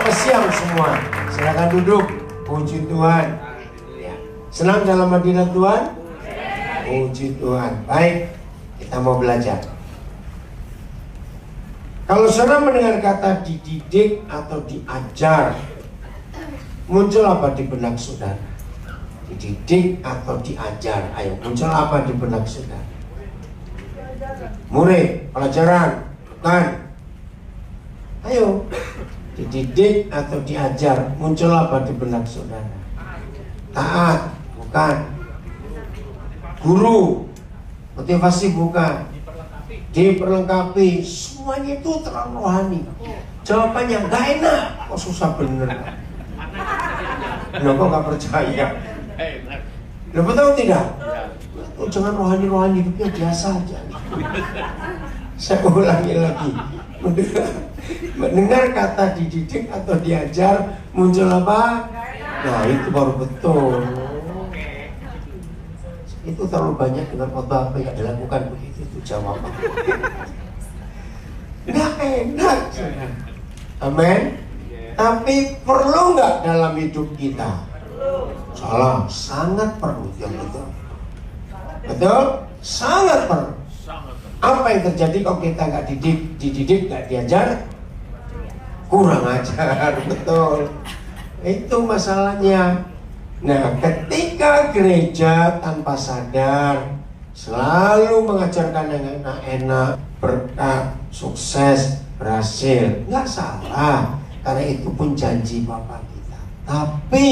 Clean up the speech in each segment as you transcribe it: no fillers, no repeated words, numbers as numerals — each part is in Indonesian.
Selamat siang semua. Silakan duduk. Puji Tuhan. Ya. Senang dalam hadirat Tuhan? Puji Tuhan. Baik, kita mau belajar. Kalau saudara mendengar kata dididik atau diajar, muncul apa di benak saudara? Dididik atau diajar? Ayo, muncul apa di benak saudara? Murid, pelajaran, bukan? Ayo, dididik atau diajar, muncul apa di benak saudara? Taat, bukan? Guru, motivasi, bukan? Diperlengkapi, semuanya itu terlalu rohani. Jawabannya nggak enak, kok susah bener. Loh, kok nggak percaya? Loh, betul tidak? Oh, jangan rohani-rohani, hidupnya biasa aja. Saya ulangi lagi. Mendengar kata dididik atau diajar, muncul apa? Nah, itu baru betul. Itu terlalu banyak dengan khotbah apa yang dilakukan begitu, itu jawaban. Nggak enak. Amin. Tapi perlu nggak dalam hidup kita? Salah, sangat perlu. Yang betul. Betul? Sangat perlu. Apa yang terjadi kalau kita nggak dididik, nggak diajar? Kurang ajar, betul. Itu masalahnya. Nah, ketika gereja tanpa sadar selalu mengajarkan yang enak-enak, berkat, sukses, berhasil, nggak salah, karena itu pun janji Bapa kita. Tapi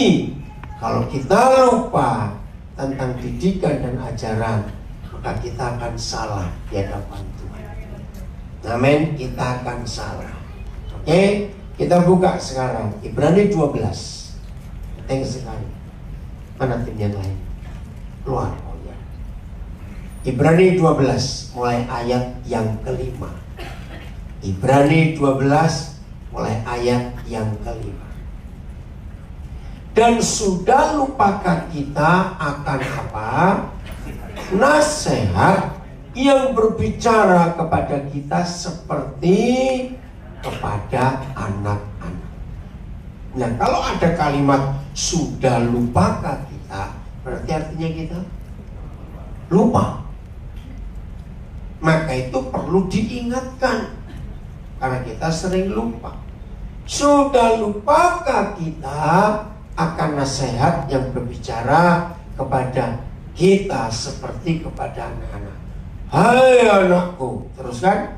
kalau kita lupa tentang didikan dan ajaran, maka kita akan salah di hadapan Tuhan. Amin, kita akan salah. Oke, kita buka sekarang Ibrani 12. Penting sekali. Mana tim yang lain? Keluar. Oh ya. Ibrani 12 mulai ayat yang kelima. Ibrani 12 mulai ayat yang kelima. Dan sudah lupakah kita akan apa? Nasihat yang berbicara kepada kita seperti kepada anak-anak. Nah, kalau ada kalimat sudah lupakah kita, berarti artinya kita lupa. Maka itu perlu diingatkan, karena kita sering lupa. Sudah lupakah kita akan nasihat yang berbicara kepada kita seperti kepada anak-anak. Hai anakku, teruskan.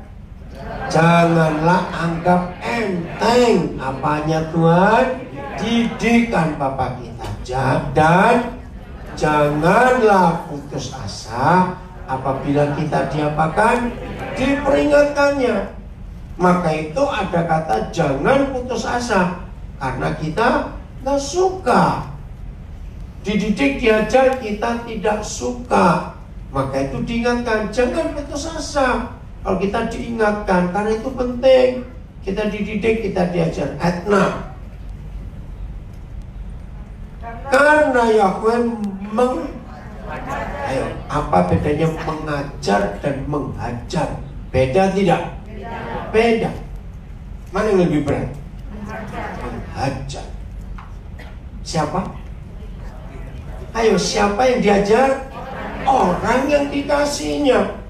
Janganlah anggap enteng apanya Tuhan, didikan Bapa kita. Dan janganlah putus asa apabila kita diapakan, diperingatkannya. Maka itu ada kata jangan putus asa, karena kita gak suka. Dididik, diajar, kita tidak suka. Maka itu diingatkan, jangan putus asa. Kalau kita diingatkan, karena itu penting. Kita dididik, kita diajar. Ayat 6. Karena Yahweh Ayo, apa bedanya mengajar dan menghajar? Beda tidak? Beda. Mana yang lebih berat? Menghajar. Siapa? Ayo, siapa yang diajar? Orang yang dikasihnya.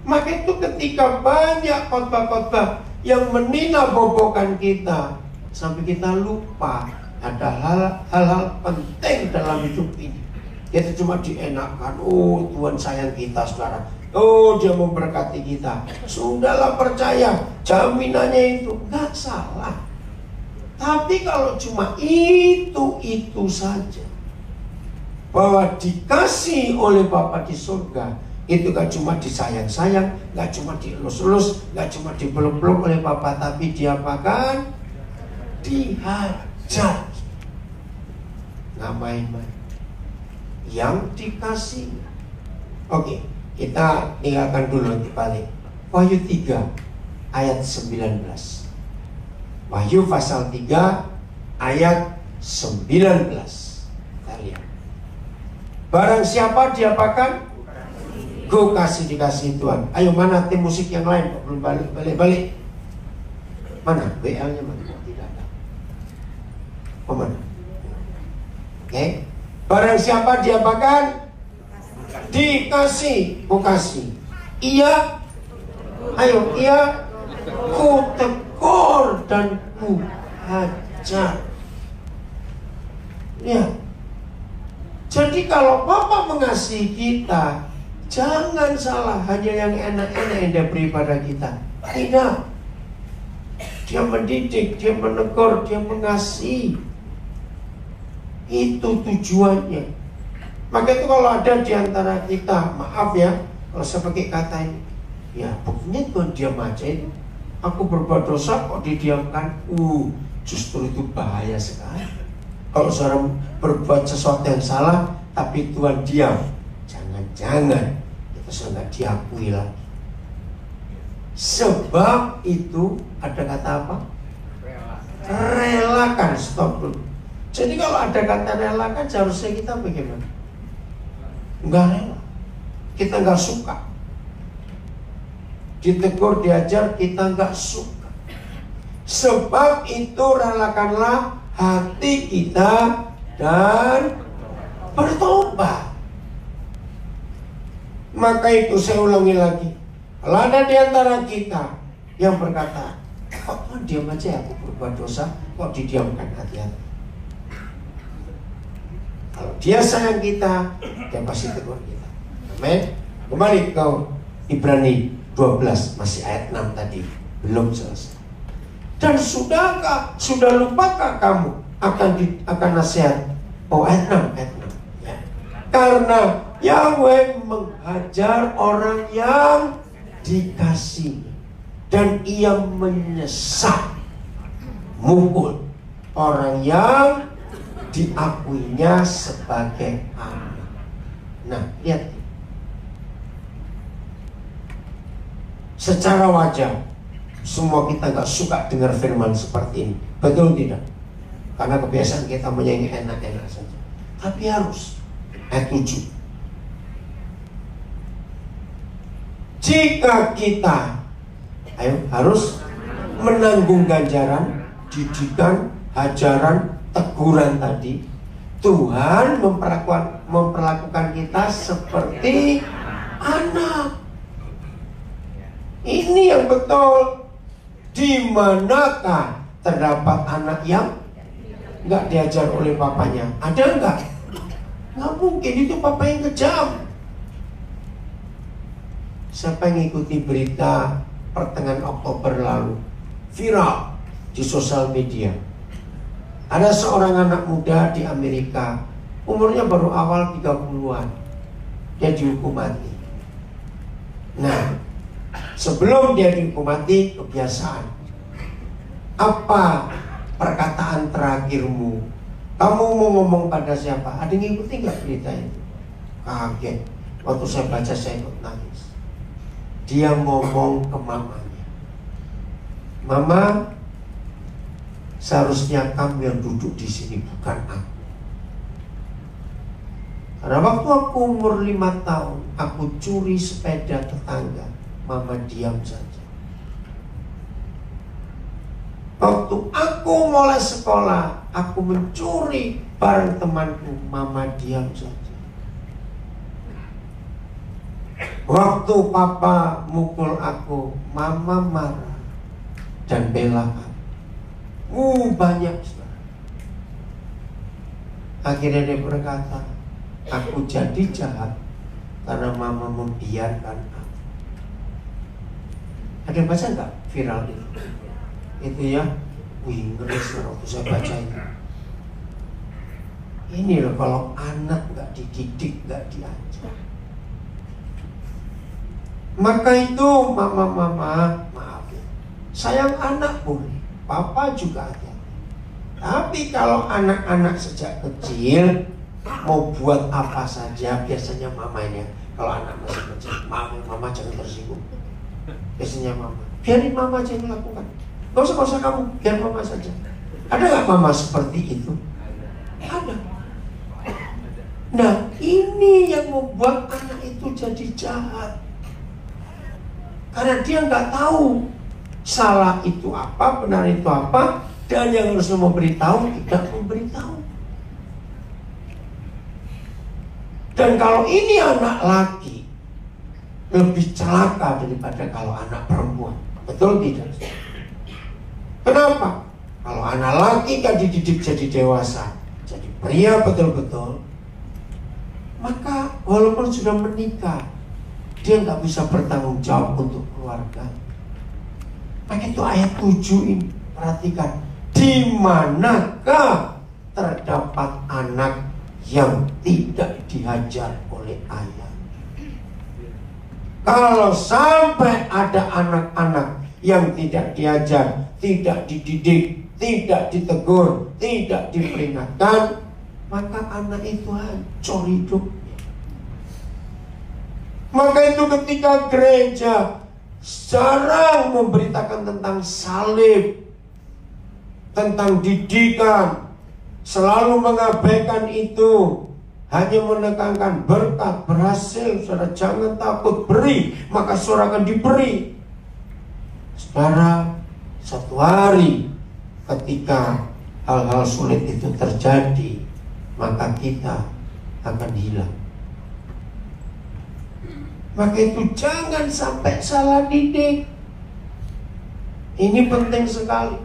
Maka itu ketika banyak khotbah-khotbah yang meninabobokan kita, sampai kita lupa ada hal-hal penting dalam hidup ini. Kita cuma dienakkan, oh Tuhan sayang kita saudara, oh Dia memberkati kita. Sudahlah percaya, jaminannya itu gak salah. Tapi kalau cuma itu saja, bahwa dikasih oleh Bapa di surga, itu gak cuma disayang-sayang, gak cuma dielus-elus, gak cuma dipeluk-peluk oleh Bapa, tapi diapakan? Dihajar. Gak main-main. Yang dikasih. Oke, kita tinggalkan dulu, nanti balik. Wahyu 3 ayat 19. Wahyu pasal 3 ayat 19. Kita lihat. Barang siapa diapakan? Go kasih dikasih Tuhan. Ayo, mana tim musik yang lain? Belum balik. Mana? WL-nya mana? Tidak ada. Aman. Oke. Barang siapa diapakan? Dikasih. Ku kasih. Iya. Ayo, iya. Ku tegur dan ku hajar. Ya. Jadi kalau Bapa mengasihi kita, jangan salah hanya yang enak-enak yang Dia beri pada kita. Tidak. Dia mendidik, Dia menegur, Dia mengasihi. Itu tujuannya. Maka itu kalau ada di antara kita, maaf ya, kalau saya pakai kata ini, ya buktinya Tuhan diam aja itu. Aku berbuat dosa kok didiamkan. Justru itu bahaya sekali. Kalau seorang berbuat sesuatu yang salah, tapi Tuhan diam, jangan-jangan itu sudah nggak diakui lagi. Sebab itu ada kata apa? Relakan. Stop dulu. Jadi kalau ada kata relakan, seharusnya kita bagaimana? Enggak rela. Kita enggak suka. Ditegur, diajar, kita enggak suka. Sebab itu relakanlah hati kita dan bertobat. Maka itu saya ulangi lagi. Kalau ada di antara kita yang berkata, kok diam aja aku berbuat dosa, kok didiamkan, hati-hati. Kalau Dia sayang kita, Dia pasti tegur kita. Amin. Kembali ke Ibrani 12, masih ayat 6 tadi, belum selesai. Dan sudah lupakah kamu akan nasihat? Oh, ayat 6 ya. Karena Yahweh menghajar orang yang dikasihi, dan Ia menyesat, mukul orang yang diakuinya sebagai anak. Nah, lihat. Secara wajar, semua kita gak suka dengar firman seperti ini. Betul tidak? Karena kebiasaan kita menyanyi enak-enak saja. Tapi harus. Ayat 7. Jika kita harus menanggung ganjaran, didikan, hajaran, teguran tadi, Tuhan memperlakukan kita seperti anak. Ini yang betul. Di manakah terdapat anak yang nggak diajar oleh papanya? Ada nggak? Nggak mungkin, itu papa yang kejam. Siapa yang ikuti berita pertengahan Oktober lalu, viral di sosial media? Ada seorang anak muda di Amerika, umurnya baru awal 30-an. Dia dihukum mati. Nah, sebelum dia dihukum mati, kebiasaan. Apa perkataan terakhirmu? Kamu mau ngomong pada siapa? Ada yang ngikutin nggak berita itu? Kaget. Waktu saya baca, saya ikut nangis. Dia ngomong ke mamanya, Mama, seharusnya kamu yang duduk di sini, bukan aku. Karena waktu aku umur 5 tahun, aku curi sepeda tetangga. Mama diam saja. Waktu aku mulai sekolah, aku mencuri barang temanku. Mama diam saja. Waktu papa mukul aku, mama marah dan bela aku. Banyak. Akhirnya dia berkata, aku jadi jahat karena mama membiarkan aku. Ada yang baca nggak viral itu? Itu ya, ngeri waktu saya baca itu. Ini loh, kalau anak nggak dididik, nggak diajar. Maka itu mama, maaf ya, sayang anak boleh, papa juga ada. Tapi kalau anak-anak sejak kecil mau buat apa saja, biasanya mamanya, kalau anak masih kecil, mama jangan tersinggung. Biasanya mama, biarin mama aja yang melakukan. Gak usah kamu, biar mama saja. Ada gak mama seperti itu? Ada. Nah, ini yang membuat anak itu jadi jahat. Karena dia nggak tahu salah itu apa, benar itu apa, dan yang harus memberitahu tidak memberi. memberitahu. Dan kalau ini anak laki, lebih celaka daripada kalau anak perempuan. Betul tidak? Kenapa? Kalau anak laki kan dididik jadi dewasa, jadi pria betul-betul, maka walaupun sudah menikah, dia nggak bisa bertanggung jawab untuk keluarga. Maka itu ayat 7 ini, perhatikan, di manakah terdapat anak yang tidak dihajar oleh ayah. Kalau sampai ada anak-anak yang tidak diajar, tidak dididik, tidak ditegur, tidak diperingatkan, maka anak itu hancur hidupnya. Maka itu ketika gereja jarang memberitakan tentang salib, tentang didikan, selalu mengabaikan itu, hanya menekankan berkat, berhasil, saudara jangan takut, beri, maka saudara akan diberi. Saudara, satu hari ketika hal-hal sulit itu terjadi, maka kita akan hilang. Maka itu jangan sampai salah didik. Ini penting sekali.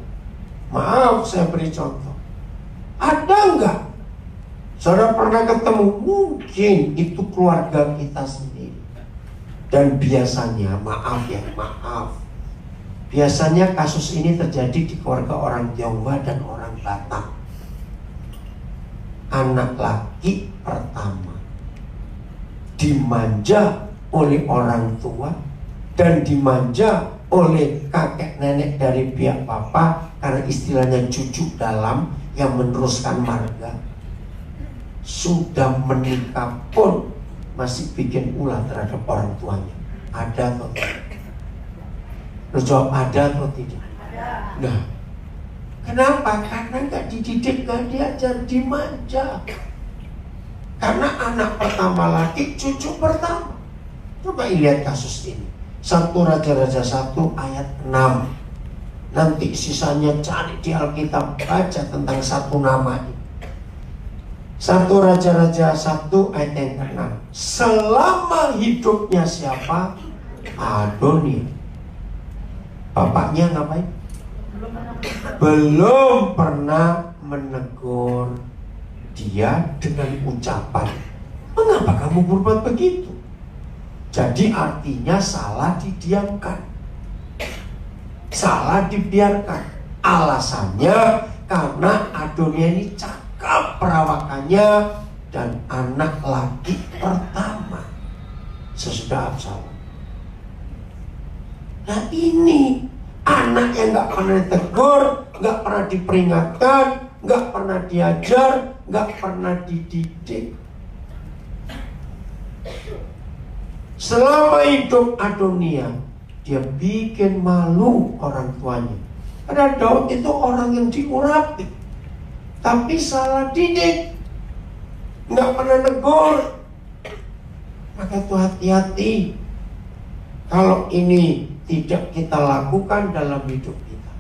Maaf, saya beri contoh. Ada enggak saudara pernah ketemu, mungkin itu keluarga kita sendiri, dan biasanya, maaf, biasanya kasus ini terjadi di keluarga orang Tionghoa dan orang Batak. Anak laki pertama dimanja oleh orang tua dan dimanja oleh kakek nenek dari pihak papa, karena istilahnya cucu dalam yang meneruskan marga. Sudah menikah pun masih bikin ulah terhadap orang tuanya. Ada atau tidak? Lu jawab ada atau tidak? Nah, kenapa? Karena gak dididik, gak diajar, dimanja. Karena anak pertama laki, cucu pertama. Coba lihat kasus ini. 1 Raja-Raja 1 ayat 6. Nanti sisanya cari di Alkitab, baca tentang satu nama ini. 1 Raja-Raja 1 ayat yang ke-6. Selama hidupnya siapa? Adonia. Bapaknya ngapain? Belum pernah menegur dia dengan ucapan, mengapa kamu berbuat begitu? Jadi artinya salah didiamkan, salah dibiarkan. Alasannya karena Adonia ini cakap perawakannya dan anak laki pertama sesudah Absalom. Nah ini anak yang gak pernah ditegur, gak pernah diperingatkan, gak pernah diajar, gak pernah dididik. Selama hidup Adonia, dia bikin malu orang tuanya. Karena Daud itu orang yang diurapi, tapi salah didik, gak pernah negur. Maka itu hati-hati kalau ini tidak kita lakukan dalam hidup kita.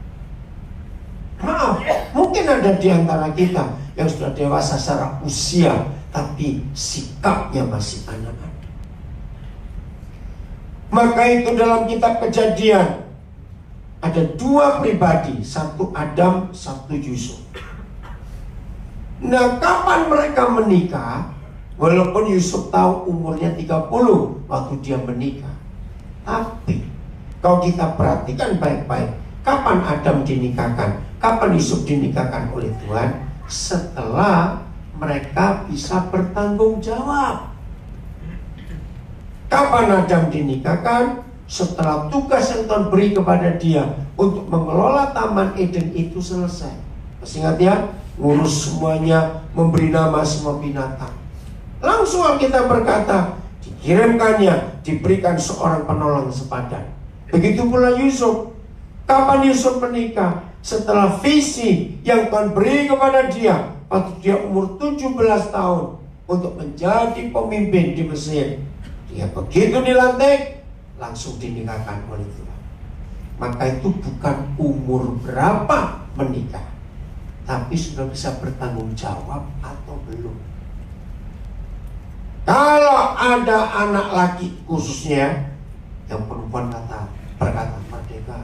Maaf, mungkin ada di antara kita yang sudah dewasa secara usia, tapi sikapnya masih anak-anak. Maka itu dalam kitab Kejadian ada 2 pribadi, satu Adam, satu Yusuf. Nah, kapan mereka menikah? Walaupun Yusuf tahu umurnya 30 waktu dia menikah, tapi kalau kita perhatikan baik-baik, kapan Adam dinikahkan? Kapan Yusuf dinikahkan oleh Tuhan? Setelah mereka bisa bertanggung jawab. Kapan Adam dinikahkan? Setelah tugas yang Tuhan beri kepada dia untuk mengelola Taman Eden itu selesai. Masih ingat ya? Ngurus semuanya, memberi nama semua binatang. Langsung kita berkata, dikirimkannya, diberikan seorang penolong sepadan. Begitu pula Yusuf. Kapan Yusuf menikah? Setelah visi yang Tuhan beri kepada dia waktu dia umur 17 tahun untuk menjadi pemimpin di Mesir. Dia begitu dilantik, langsung dinikahkan oleh Tuhan. Maka itu bukan umur berapa menikah, tapi sudah bisa bertanggung jawab atau belum? Kalau ada anak laki khususnya, yang perempuan berkata merdeka,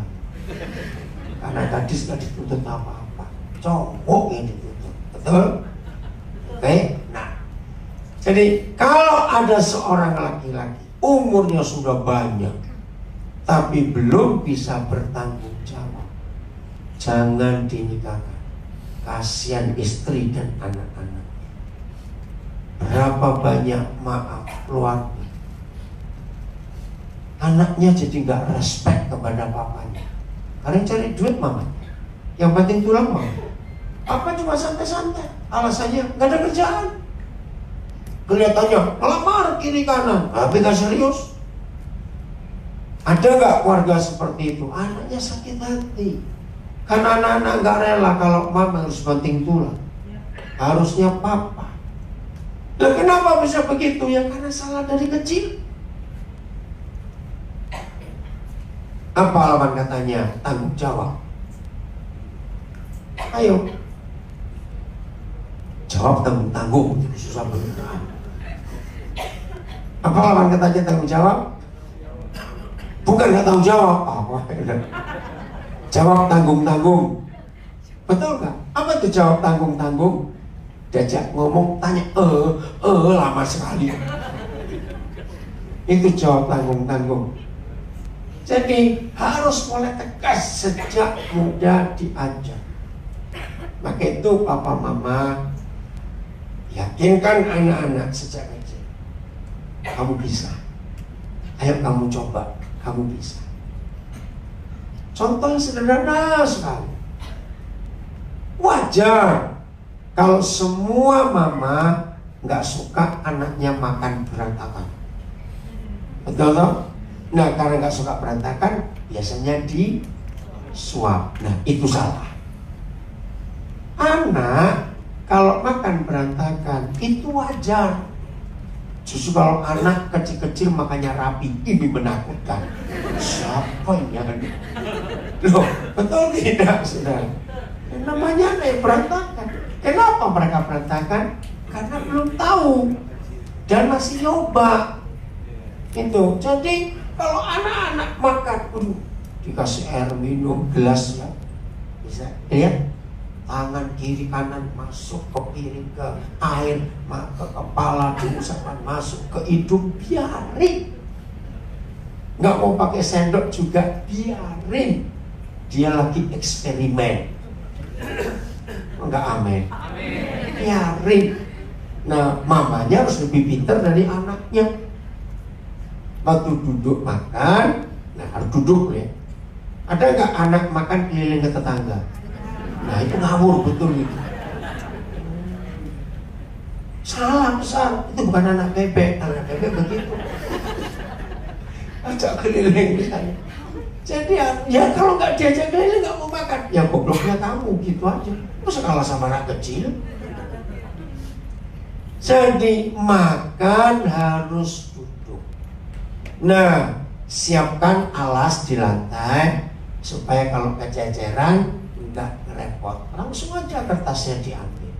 karena gadis gak dituntut apa-apa, cowok yang dituntut, betul? Oke, nah, jadi kalau ada seorang laki-laki umurnya sudah banyak, tapi belum bisa bertanggung jawab, jangan dinikahkan. Kasihan istri dan anak-anak. Berapa banyak maaf keluarga, anaknya jadi nggak respect kepada papanya, karena cari duit mamanya, yang penting tulang mama. Papa cuma santai-santai, alasannya nggak ada kerjaan. Kelihatannya melamar kiri kanan, tapi nggak serius. Ada nggak keluarga seperti itu? Anaknya sakit hati, karena anak-anak nggak rela kalau mama harus banting tulang, harusnya papa. Lah kenapa bisa begitu? Ya karena salah dari kecil. Apa lawan katanya? Tanggung jawab. Ayo, jawab tanggung-tanggung. Susah banget. Apa lawan katanya tanggung jawab? Bukan nggak tanggung jawab. Jawab tanggung-tanggung. Betul nggak? Apa itu jawab tanggung-tanggung? Diajak ngomong, tanya, lama sekali. Itu jawab tanggung-tanggung. Jadi harus mulai tegas sejak muda diajar. Maka itu papa mama yakinkan anak-anak sejak kecil. Kamu bisa. Ayo kamu coba, kamu bisa. Contoh sederhana sekali. Wajar kalau semua mama nggak suka anaknya makan berantakan. Betul toh? Nah, karena nggak suka berantakan, biasanya disuap. Nah, itu salah. Anak kalau makan berantakan itu wajar. Justru kalau anak kecil-kecil makannya rapi, ini menakutkan. Siapa ini yang loh, betul tidak, saudara? Namanya anak yang berantakan. Kenapa mereka berantakan? Karena belum tahu dan masih nyoba. Itu. Jadi kalau anak-anak makan, dikasih air minum gelas ya, bisa lihat tangan kiri kanan masuk ke piring, ke air, ke kepala diusapkan masuk ke hidung, biarin. Nggak mau pakai sendok juga biarin. Dia lagi eksperimen. Enggak, amin. Biarin. Nah, mamanya harus lebih pintar dari anaknya. Waktu duduk makan, nah harus duduk ya. Ada nggak anak makan keliling ke tetangga? Nah itu ngawur betul itu. Salah besar. Itu bukan anak bebek. Anak bebek begitu. Ajak keliling misalnya. Jadi ya kalau nggak diajak keliling nggak mau makan. Ya gobloknya kamu gitu aja. Masa kalah sama anak kecil? Jadi makan harus duduk. Nah, siapkan alas di lantai supaya kalau kececeran nggak repot. Langsung aja kertasnya diambil.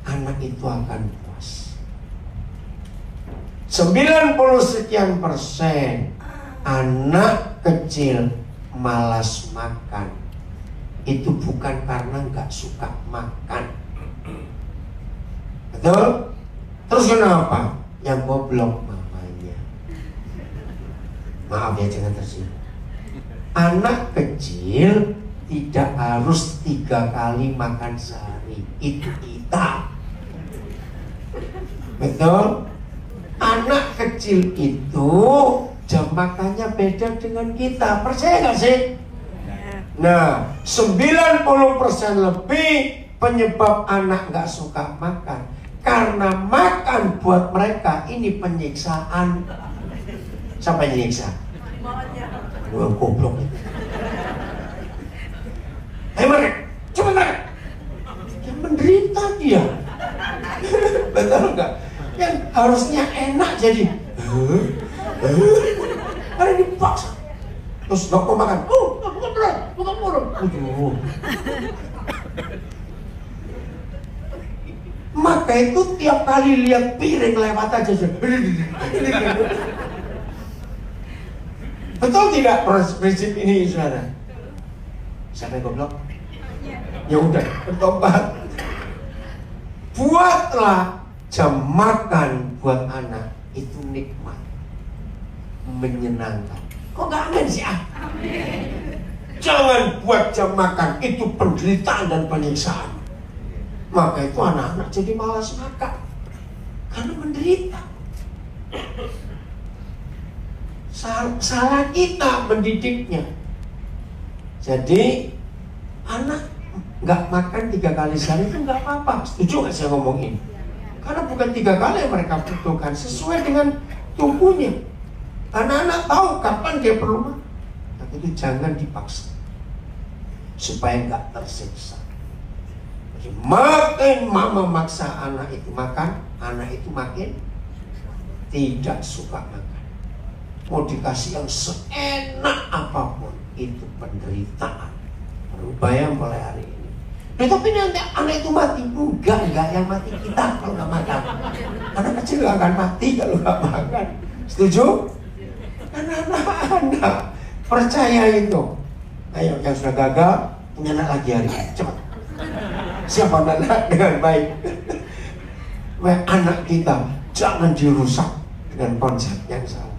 Anak itu akan puas. 90% anak kecil malas makan itu bukan karena nggak suka makan. Betul? Terus kenapa? Yang goblok mamanya. Maaf ya, jangan tersinggung. Anak kecil tidak harus 3 kali makan sehari. Itu kita. Betul? Anak kecil itu jam makannya beda dengan kita. Percaya gak sih? Nah, 90% lebih penyebab anak gak suka makan karena makan buat mereka ini penyiksaan. Siapa yang nyiksa? Aduh, goblok itu. Ayo mereka, coba mereka. Yang menderita dia. Betul gak? Yang harusnya enak jadi karena dipaksa. Terus gak mau makan. Bukan berat, bukan murung. Maka itu tiap kali lihat piring lewat aja. Betul tidak prinsip ini, saudara? Siapa yang goblok? Ya udah, bertobat. Buatlah jam makan buat anak itu nikmat, menyenangkan. Kok gak amin sih? Jangan buat jam makan itu penderitaan dan penyiksaan. Maka itu anak-anak jadi malas makan karena menderita. Salah kita mendidiknya. Jadi anak nggak makan 3 kali sehari itu nggak apa-apa. Setuju nggak saya ngomong ini? Karena bukan 3 kali yang mereka butuhkan, sesuai dengan tubuhnya. Karena anak tahu kapan dia perlu makan. Tapi itu jangan dipaksa supaya nggak tersiksa. Jadi makin mama maksa anak itu makan, anak itu makin tidak suka makan. Mau dikasih yang seenak apapun, itu penderitaan. Berubah mulai hari ini. Tapi nanti anak itu mati. Enggak yang mati kita kalau nggak makan. Anak kecil nggak akan mati kalau nggak makan. Setuju? Anak-anak percaya itu. Ayo yang sudah gagal punya anak lagi hari ini, cepat. Siapa anak dengan baik? Anak kita jangan dirusak dengan konsep yang salah.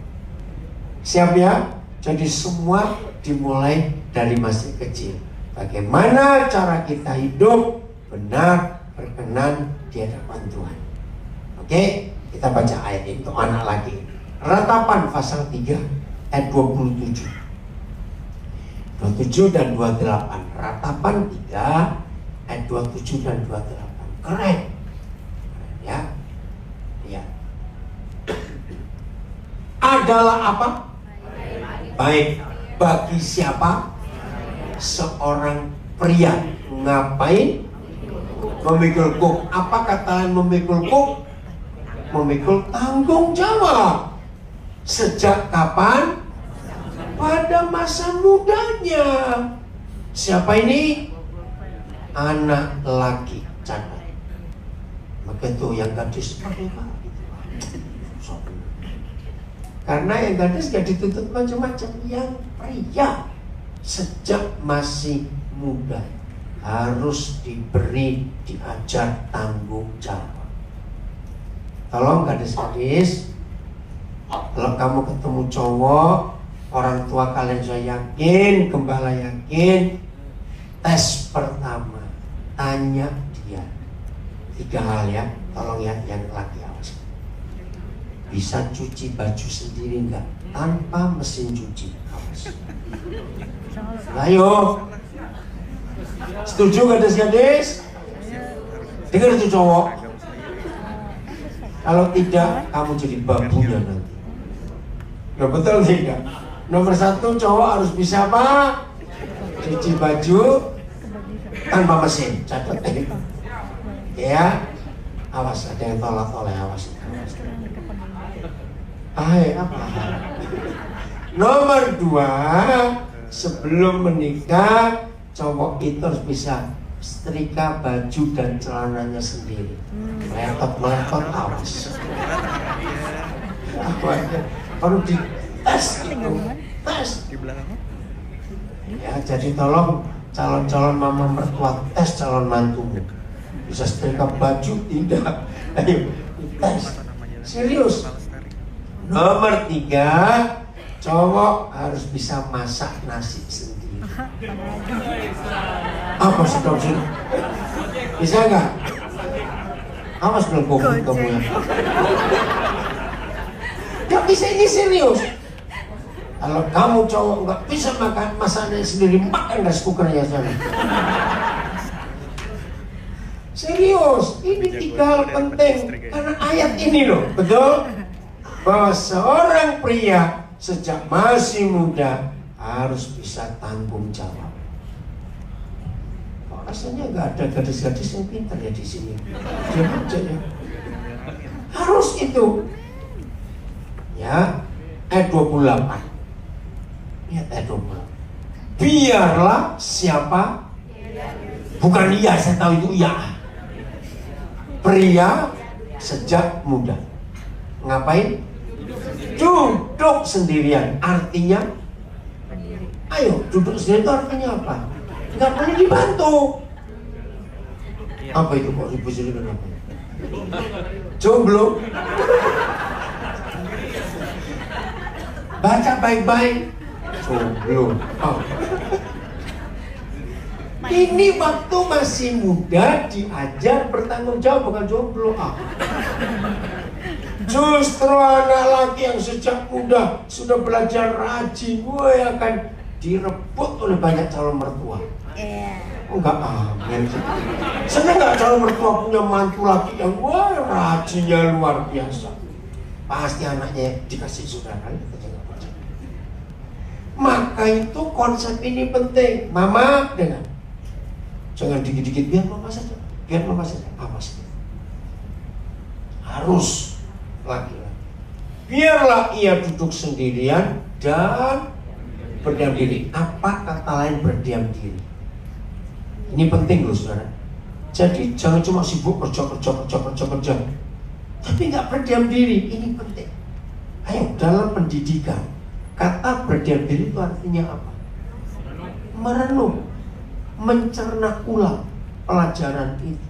Siap ya? Jadi semua dimulai dari masih kecil. Bagaimana cara kita hidup benar, berkenan di hadapan Tuhan. Oke, kita baca ayat ini untuk anak lagi. Ratapan pasal 3 ayat 27 dan 28. Ratapan 3 ayat 27 dan 28. Keren ya. Ya. Adalah apa? Baik bagi siapa? Seorang pria. Ngapain? Memikul kuk. Apa kata memikul kuk? Memikul tanggung jawab. Sejak kapan? Pada masa mudanya. Siapa ini? Anak laki. Catat. Maka itu yang gadis. Karena yang gadis gak dituntut macam-macam. Yang pria sejak masih muda harus diberi, diajar tanggung jawab. Tolong gadis-gadis, kalau kamu ketemu cowok, orang tua kalian sudah yakin, gembala yakin, tes pertama tanya dia 3 hal ya. Tolong ya, yang laki awas. Bisa cuci baju sendiri enggak? Tanpa mesin cuci. Awas. Ayo. Setuju gadis-gadis? Dengar itu cowok. Kalau tidak, kamu jadi babunya nanti. Nah, betul tidak? Nomor 1, cowok harus bisa apa? Cuci baju tanpa mesin. Catat ini. Ya. Awas, ada yang tolak oleh awas. Apa? Nomor 2, sebelum menikah, cowok itu harus bisa setrika baju dan celananya sendiri. Meletot, awas. Perlu dites itu. Tes. Ya, jadi tolong calon-calon mama mertua, tes calon mantumu. Bisa setrika baju? Tidak. Ayo, tes. Serius. Nomor 3, cowok harus bisa masak nasi sendiri. Apa sedang sih? Bisa nggak? Apa sedang goblok kamu ya? Gak bisa, ini serius. Kalau kamu cowok nggak bisa makan masakannya sendiri, makan rice cookernya sana. Serius, ini 3 hal penting karena ayat ini loh, betul? Bahwa seorang pria sejak masih muda harus bisa tanggung jawab. Kok rasanya nggak ada gadis-gadis yang pintar ya di sini? Diam aja ya. Harus itu. Ya, ayat 28. Lihat ayat 28. Biarlah siapa? Bukan iya, saya tahu itu iya. Pria sejak muda. Ngapain? Duduk sendirian. Artinya, ayo duduk sendirian itu artinya apa? Nggak perlu dibantu. Apa itu kok ribut sendiri kenapa? Jomblo. Baca baik-baik. Jomblo. Oh. Ini waktu masih muda diajar bertanggung jawab, bukan jomblo. Justru anak laki yang sejak muda sudah belajar rajin, gue akan direbut oleh banyak calon mertua. Enggak amin. Senang nggak calon mertua punya mantu laki yang wah rajinnya luar biasa. Pasti anaknya dikasih saudara. Maka itu konsep ini penting. Mama dengar. Jangan dikit-dikit, biar mama saja. Biar mama saja. Awas. Harus laki-laki. Biarlah ia duduk sendirian dan berdiam diri. Apa kata lain berdiam diri? Ini penting loh saudara. Jadi jangan cuma sibuk kerja. Tapi nggak berdiam diri. Ini penting. Ayo dalam pendidikan, kata berdiam diri itu artinya apa? Merenung, mencerna ulang pelajaran itu.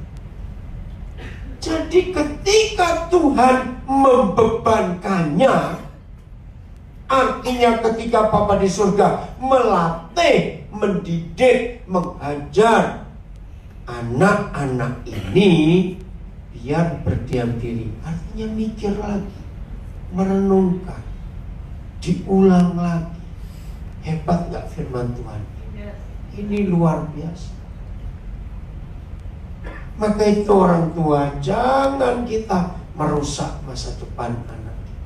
Jadi ketika Tuhan membebankannya, artinya ketika Bapa di surga melatih, mendidik, menghajar anak-anak ini biar berdiam diri, artinya mikir lagi, merenungkan, diulang lagi. Hebat gak firman Tuhan? Ini luar biasa. Maka itu orang tua, jangan kita merusak masa depan anak kita.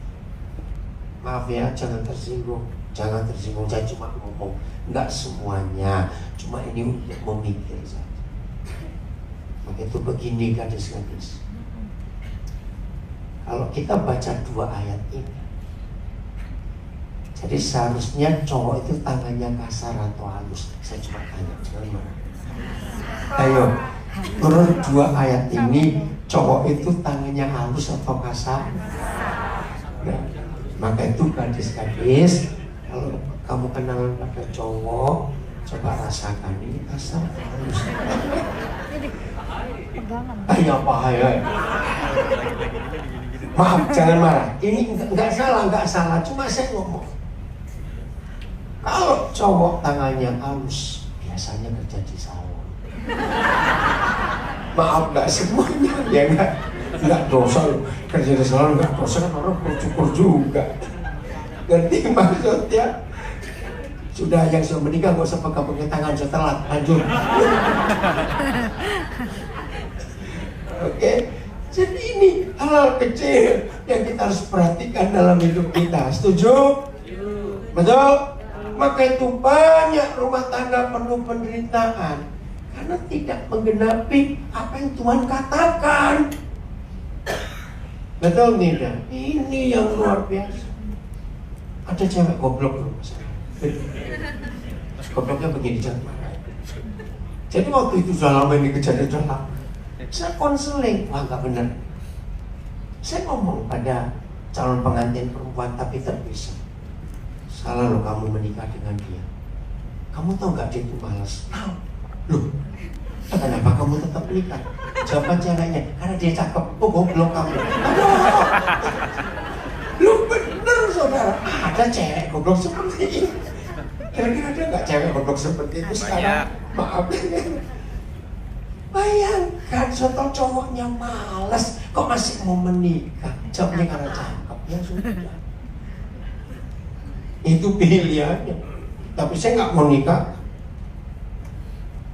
Maaf ya, jangan tersinggung. Jangan tersinggung, saya cuma ngomong. Enggak semuanya, cuma ini untuk memikir saja. Maka itu begini gadis-gadis. Kalau kita baca 2 ayat ini, jadi seharusnya cowok itu tangannya kasar atau halus. Saya cuma tanya, jangan marah. Ayo, menurut 2 ayat ini, cowok itu tangannya halus atau kasar? Nah, maka itu gadis-gadis, kalau kamu kenalan pada cowok, coba rasakan ini kasar atau halus. Ayo bahaya. Maaf, jangan marah. Ini nggak salah, cuma saya ngomong. Kalau cowok tangannya halus, biasanya kerja di salon. Maaf, nggak semuanya, ya nggak dosa loh. Kerja di salon nggak dosa, kan orang bersyukur juga. Ngerti maksudnya? Sudah yang sudah menikah nggak usah pegang tangan setelah lanjut. Oke, jadi ini hal kecil yang kita harus perhatikan dalam hidup kita. Setuju? Betul? Maka itu banyak rumah tangga penuh penderitaan karena tidak menggenapi apa yang Tuhan katakan. Betul tidak? Ini yang luar biasa. Ada cewek goblok loh, gobloknya begini, jangan marah. Jadi waktu itu sudah lama ini kejadian sudah lama. Saya konseling, wah nggak benar. Saya ngomong pada calon pengantin perempuan tapi terpisah. Salah loh kamu menikah dengan dia. Kamu tahu nggak dia itu malas? Tahu. Loh, kenapa kamu tetap menikah? Jawaban ceweknya, karena dia cakep. Oh goblok kamu. Loh bener saudara, ada cewek goblok seperti ini. Kira-kira ada nggak cewek goblok seperti itu sekarang? Maaf. Bayangkan soal cowoknya malas, kok masih mau menikah? Jawabnya karena cakep, ya sudah. Itu pilihannya. Tapi saya nggak mau nikah.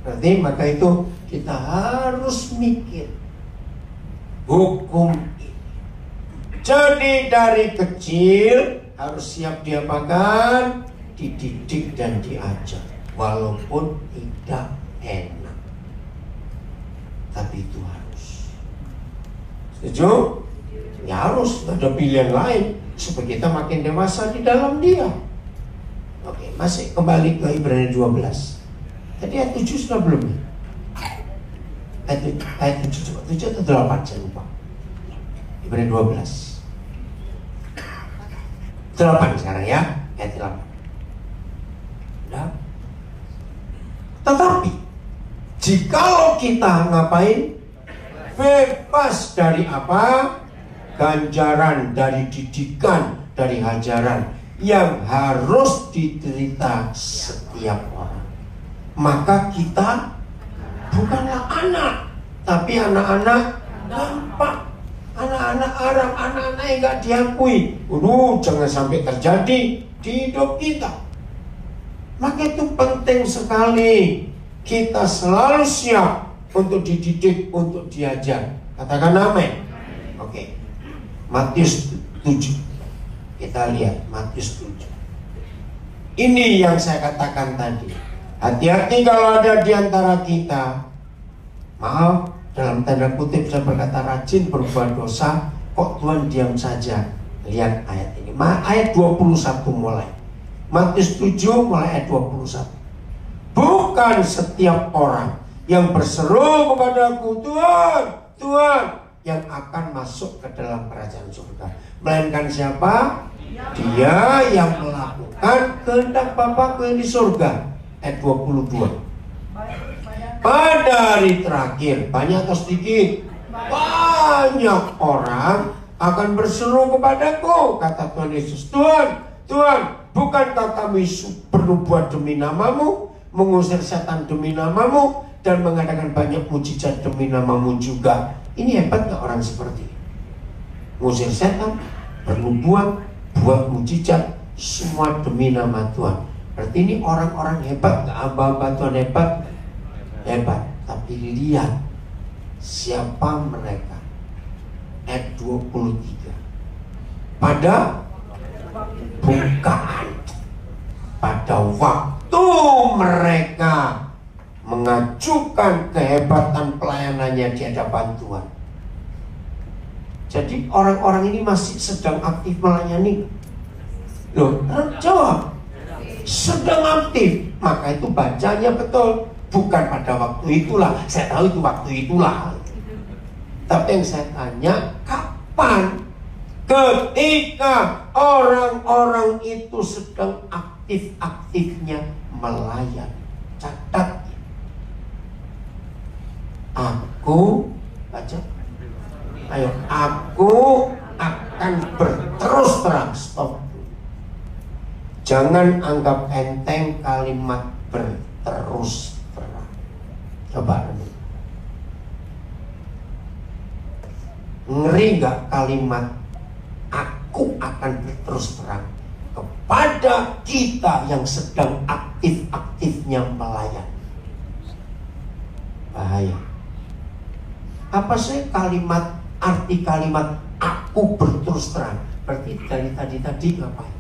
Berarti maka itu kita harus mikir hukum ini. Jadi dari kecil harus siap diapakan? Dididik dan diajar, walaupun tidak enak. Tapi itu harus. Setuju? Ya harus, gak ada pilihan lain supaya kita makin dewasa di dalam dia. Oke, masih kembali ke Ibrani 12. Tadi ayat 7 sudah belum? ayat 7 atau 8 saya lupa. Ibrani 12 8 sekarang ya, ayat 8. Nah, tetapi jikalau kita ngapain? Bebas dari apa? Ganjaran, dari didikan, dari hajaran yang harus diterita setiap orang, maka kita bukanlah anak, tapi anak-anak gampang, anak-anak Arab, anak-anak yang gak diakui. Jangan sampai terjadi di hidup kita. Maka itu penting sekali kita selalu siap untuk dididik, untuk diajar. Katakan amin. Oke. Matius 7. Kita lihat Matius 7. Ini yang saya katakan tadi. Hati-hati kalau ada di antara kita, maaf, dalam tanda kutip saya berkata, rajin berbuat dosa, kok Tuhan diam saja. Lihat ayat ini. Ayat 21 mulai. Matius 7 mulai ayat 21. Bukan setiap orang yang berseru kepadaku, Tuhan, Tuhan, yang akan masuk ke dalam kerajaan surga, melainkan siapa? Dia yang melakukan kehendak Bapakku yang di surga. Ayat 22. Pada hari terakhir, banyak atau sedikit? Banyak orang akan berseru kepadaku, kata Tuhan Yesus, Tuhan, Tuhan, bukankah kami bernubuat demi namamu, mengusir setan demi namamu, dan mengadakan banyak mujizat demi namamu juga? Ini hebat gak orang seperti ini? Mengusir setan, bernubuat, buat mujizat, semua demi nama Tuhan. Berarti ini orang-orang hebat gak? Hamba-hamba Tuhan hebat? Hebat. Tapi lihat siapa mereka. Ayat 23. Pada bukaan, pada waktu mereka mengajukan kehebatan pelayanannya di hadapan Tuhan. Jadi orang-orang ini masih sedang aktif melayani. Loh, jawab, sedang aktif. Maka itu bacanya betul. Bukan pada waktu itulah. Saya tahu itu waktu itulah. Tapi yang saya tanya, kapan? Ketika orang-orang itu sedang aktif-aktifnya melayani. Catat. Aku, baca. Ayo, aku akan berterus terang. Stop. Jangan anggap enteng kalimat berterus terang. Coba renung. Ngeri gak kalimat aku akan berterus terang kepada kita yang sedang aktif-aktifnya melayani? Bahaya. Apa sih kalimat, arti kalimat aku berterus terang? Berarti dari tadi ngapain?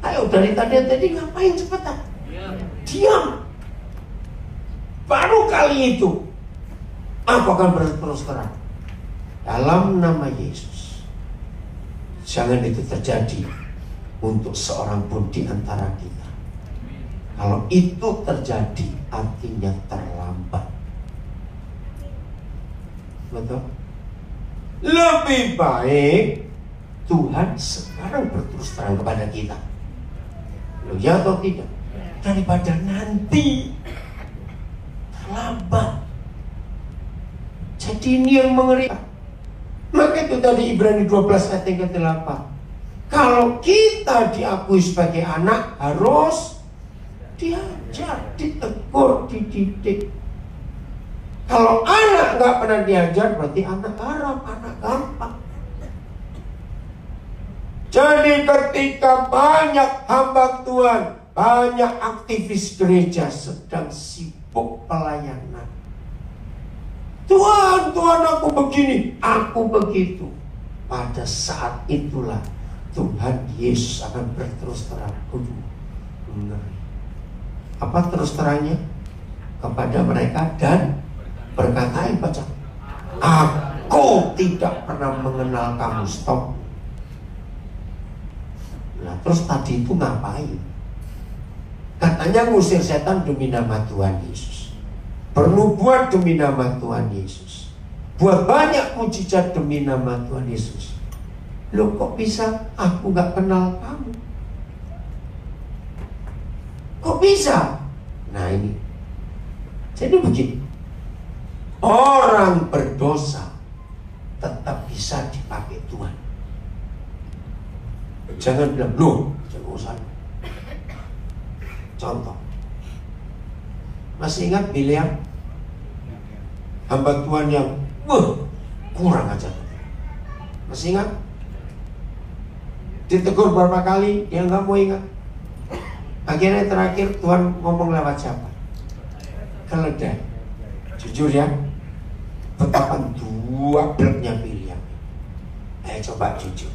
Ayo, dari tadi ngapain cepetan? Diam. Baru kali itu aku akan berterus terang dalam nama Yesus. Jangan itu terjadi untuk seorang pun di antara kita. Kalau itu terjadi, artinya terlambat. Betul? Lebih baik Tuhan sekarang berterus terang kepada kita. Loh, ya atau tidak? Daripada nanti terlambat. Jadi ini yang mengerikan. Maka itu tadi Ibrani 12 ayat 8. Kalau kita diakui sebagai anak, harus diajar, ditegur, dididik. Kalau anak nggak pernah diajar, berarti anak haram, anak gampang. Jadi ketika banyak hamba Tuhan, banyak aktivis gereja sedang sibuk pelayanan. Tuhan, Tuhan, aku begini, aku begitu. Pada saat itulah Tuhan Yesus akan berterus terang. Ngeri. Apa terus terangnya? Kepada mereka dan berkata, baca, aku tidak pernah mengenal kamu. Stop. Nah, terus tadi itu ngapain? Katanya ngusir setan demi nama Tuhan Yesus. bernubuat demi nama Tuhan Yesus, buat banyak mujizat demi nama Tuhan Yesus. Loh kok bisa aku gak kenal kamu? Kok bisa? Nah ini, jadi begini, orang berdosa tetap bisa dipakai Tuhan. Jangan bilang, loh jangan usah. Contoh, masih ingat Bileam, hamba Tuhan yang kurang ajar? Masih ingat? Ditegur beberapa kali, dia nggak mau ingat. Akhirnya terakhir Tuhan ngomong lewat siapa? Keledai. Jujur ya, betapa dua bleknya Bileam. Coba jujur,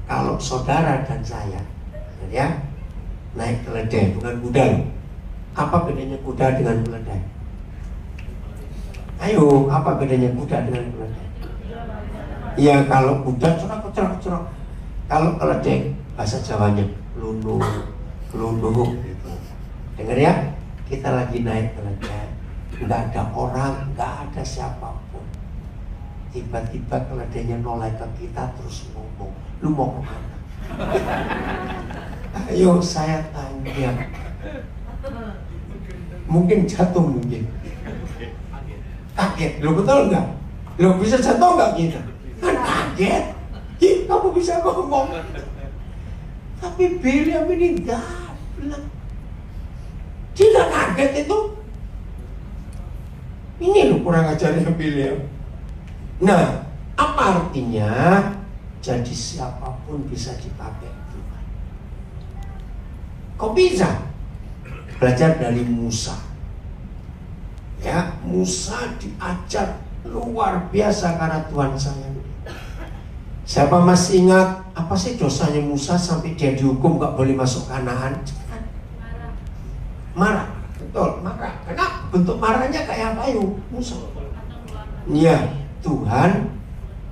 kalau saudara dan saya, ya, naik keledai bukan kuda, apa bedanya kuda dengan keledai? Ayo, apa bedanya kuda dengan keledai? Ya kalau kuda cerak. Kalau keledai bahasa Jawanya lunung gitu. Dengar ya, kita lagi naik keledai, nggak ada orang, nggak ada siapapun. Tiba-tiba keledainya noleh ke kita terus ngomong, lu mau kemana? Ayo saya tanya, mungkin jatuh mungkin. Kaget, lu betul nggak? Lu bisa jatuh nggak kita? Kan kaget. Kamu bisa ngomong. Tapi Bileam ini gablek. Dia nggak kaget itu. Ini loh kurang ajarnya Bileam. Nah, apa artinya? Jadi siapapun bisa dipakai Tuhan. Kok bisa? Belajar dari Musa. Ya, Musa diajar luar biasa karena Tuhan sayang. Siapa masih ingat apa sih dosanya Musa sampai dia dihukum gak boleh masuk Kanaan? Marah, betul, marah. Kenapa? Bentuk marahnya kayak apa yuk? Musa. Iya, Tuhan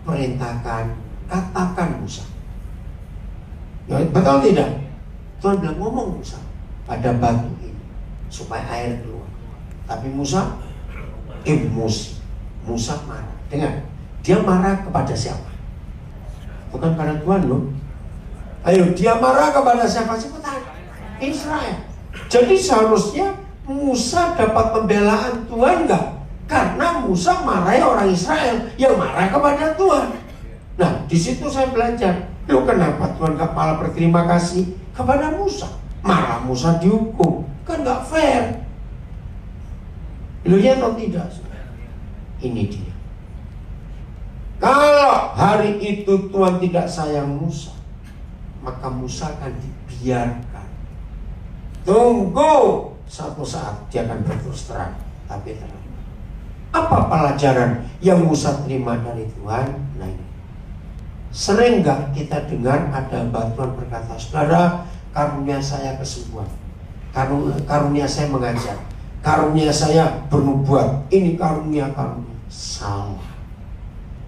perintahkan, katakan Musa. Ya, betul tidak? Tuhan bilang ngomong Musa pada batu ini supaya air keluar. Tapi Musa emosi. Musa marah. Dengar, dia marah kepada siapa? Bukan pada Tuhan loh. Ayo, dia marah kepada siapa? Cepetan, Israel. Jadi seharusnya Musa dapat pembelaan Tuhan enggak? Karena Musa marahi orang Israel yang marah kepada Tuhan. Nah, di situ saya belajar. Loh, kenapa Tuhan enggak malah berterima kasih kepada Musa? Malah Musa dihukum. Kan enggak fair. Loh ya atau tidak? Ini dia. Kalau hari itu Tuhan tidak sayang Musa, maka Musa akan dibiarkan. Tunggu satu saat dia akan berterus terang. Tapi terang. Apa pelajaran yang Musa terima dari Tuhan? Nah ini. Sering gak kita dengar ada hamba Tuhan berkata, saudara, karunia saya kesembuhan, karunia saya mengajar, karunia saya bernubuat, ini karunia. Salah.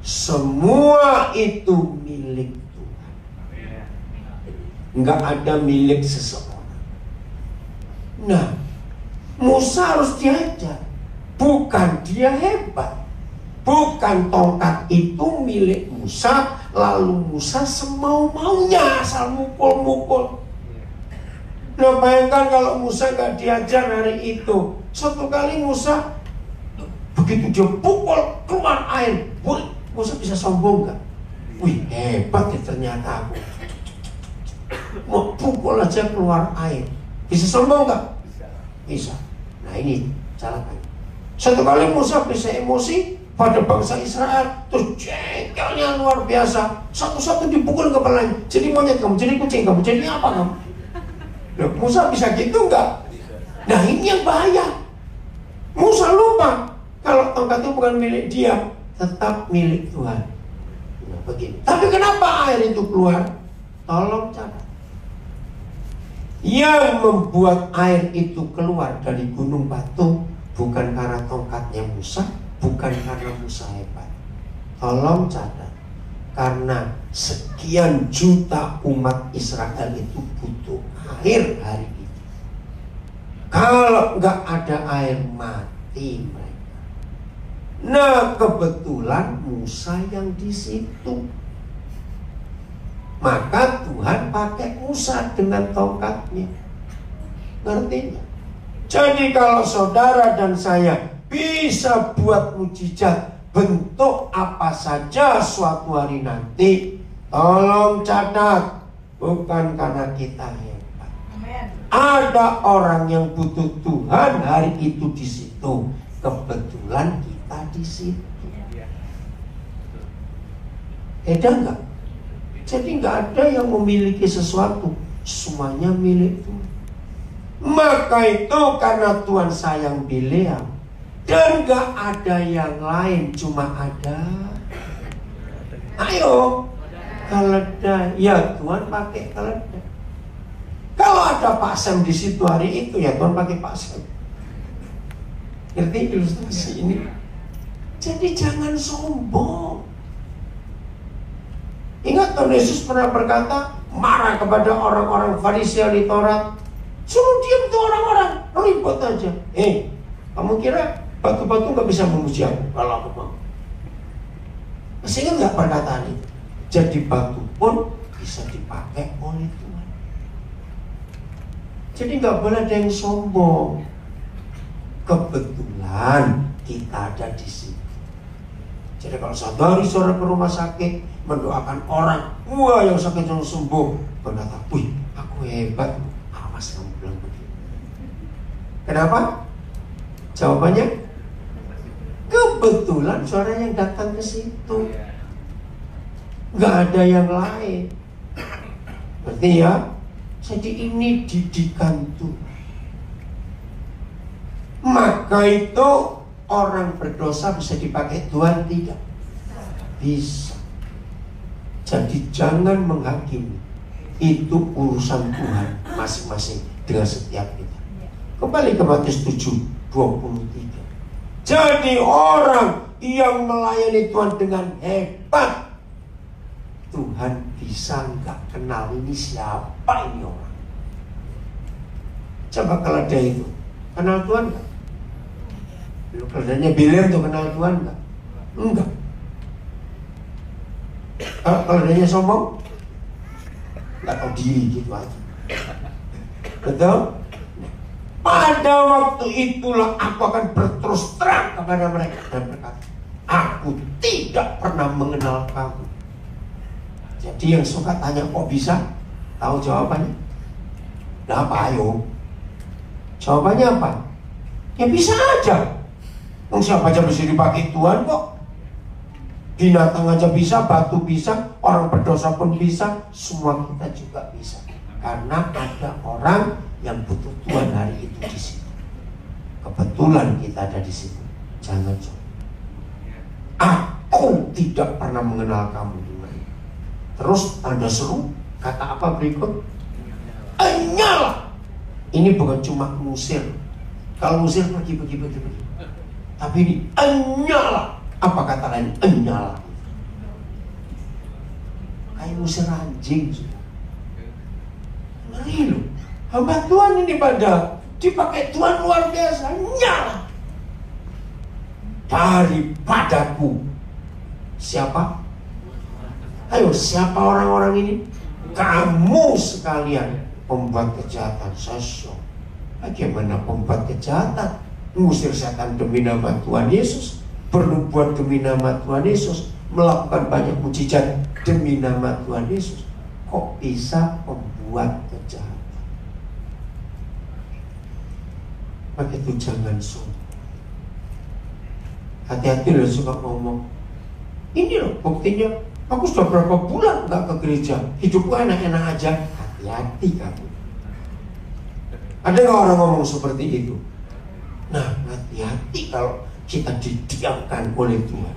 Semua itu milik Tuhan. Enggak ada milik seseorang. Nah, Musa harus diajar. Bukan dia hebat. Bukan tongkat itu milik Musa, lalu Musa semau-maunya asal mukul-mukul. Nah, bayangkan kalau Musa gak diajar hari itu. Satu kali Musa begitu dia pukul keluar air, Musa bisa sombong gak? Wih, hebat ya ternyata aku. Mau pukul aja keluar air. Bisa sombong gak? Bisa. Nah ini caranya. Satu kali Musa bisa emosi pada bangsa Israel, terus jengkelnya luar biasa. Satu-satu dipukul kepalanya. Jadi monyet kamu, jadi kucing kamu, jadi apa kamu? Loh, Musa bisa gitu gak? Nah ini yang bahaya. Musa lupa kalau tongkat itu bukan milik dia, tetap milik Tuhan. Nah, begini. Tapi kenapa air itu keluar? Tolong catat. Yang membuat air itu keluar dari gunung batu bukan karena tongkatnya Musa, bukan karena Musa hebat. Tolong catat. Karena sekian juta umat Israel itu butuh air hari ini. Kalau nggak ada air mati. hati mereka. Nah, kebetulan Musa yang di situ. Maka Tuhan pakai Musa dengan tongkatnya. Ngerti nggak? Jadi kalau saudara dan saya bisa buat mujizat bentuk apa saja suatu hari nanti, tolong catat, bukan karena kita hebat. Ada orang yang butuh Tuhan hari itu di situ. Kebetulan kita di situ. Beda enggak? Jadi enggak ada yang memiliki sesuatu, semuanya milik Tuhan. Maka itu karena Tuhan sayang Bileam, dan enggak ada yang lain, cuma ada, ayo, keledai. Ya Tuhan pakai keledai. Kalau ada Pak Sam di situ hari itu, ya Tuhan pakai Pak Sam. Ngerti ilustrasi ini? Jadi jangan sombong. Ingat Tuhan Yesus pernah berkata, marah kepada orang-orang Farisi ahli Taurat, suruh diam tuh orang-orang, ribut aja. Kamu kira batu-batu gak bisa memuji aku kalau aku mau? Masih ingat gak perkataan itu? Jadi batu pun bisa dipakai oleh Tuhan. Jadi gak boleh ada yang sombong. Kebetulan kita ada di situ. Jadi kalau satu hari saudara ke rumah sakit, mendoakan orang, wah yang sakit yang sembuh, berkata, wih aku hebat. Awas kamu bilang begitu. Kenapa? Jawabannya, kebetulan saudara yang datang ke situ. Gak ada yang lain. Berarti ya, jadi ini didikan Tuhan. Maka itu orang berdosa bisa dipakai Tuhan? Tidak bisa. Jadi jangan menghakimi. Itu urusan Tuhan masing-masing dengan setiap kita. Kembali ke Matius 7:23. Jadi orang yang melayani Tuhan dengan hebat, Tuhan bisa nggak kenal ini siapa ini orang. Coba keledai itu kenal Tuhan nggak? Keledainya Bileam tuh kenal Tuhan nggak? Enggak. Keledainya sombong? Nggak tahu diri gitu aja. Betul? Pada waktu itulah aku akan berterus terang kepada mereka dan berkata, aku tidak pernah mengenal kamu. Jadi yang suka tanya kok bisa? Tahu jawabannya? Nah apa ayo? Jawabannya apa? Ya bisa aja. Siapa aja bisa dipakai Tuhan kok. Binatang aja bisa, batu bisa, orang berdosa pun bisa, semua kita juga bisa. Karena ada orang yang butuh Tuhan hari itu di situ. Kebetulan kita ada di situ. Jangan coba. Aku tidak pernah mengenal kamu. Terus tanda seru, kata apa berikut? Enyala. Ini bukan cuma ngusir. Kalau ngusir pergi. Tapi ini enyala. Apa kata lain? Enyala. Kayak ngusir anjing. Ngeri loh. Hamba Tuhan ini pada dipakai Tuhan luar biasa. Nyala. Daripadaku. Siapa? Ayo, siapa orang-orang ini? Kamu sekalian pembuat kejahatan. Saya shock. Bagaimana pembuat kejahatan? Mengusir setan demi nama Tuhan Yesus, bernubuat demi nama Tuhan Yesus, melakukan banyak mujizat demi nama Tuhan Yesus. Kok bisa membuat kejahatan? Maka itu jangan sombong. Hati-hati loh suka ngomong. Ini loh buktinya. Aku sudah berapa bulan gak ke gereja, hidupku enak-enak aja. Hati-hati kamu. Ada gak orang ngomong seperti itu? Nah, hati-hati kalau kita didiamkan oleh Tuhan.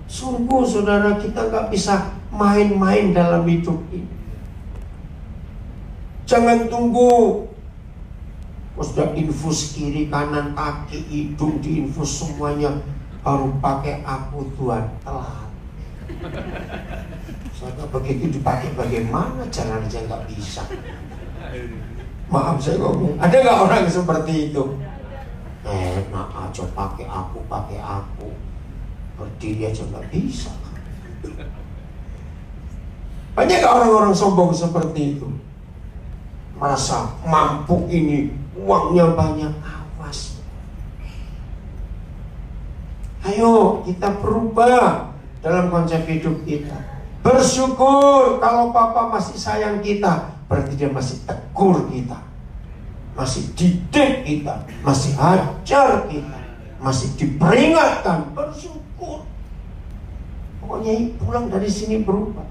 Sungguh saudara, kita gak bisa main-main dalam hidup ini. Jangan tunggu sudah infus kiri, kanan, kaki, hidung diinfus semuanya, baru pakai aku Tuhan. Telat. Soalnya begitu dipakai bagaimana, jalan aja nggak bisa. Maaf saya ngomong, ada nggak orang seperti itu? Enak aja pakai aku. Berdiri aja nggak bisa. Banyak nggak orang-orang sombong seperti itu? Merasa mampu ini, uangnya banyak. Awas. Ayo kita berubah dalam konsep hidup kita. Bersyukur kalau papa masih sayang kita, berarti dia masih tegur kita, masih didik kita, masih ajar kita, masih diperingatkan. Bersyukur. Pokoknya pulang dari sini berubah.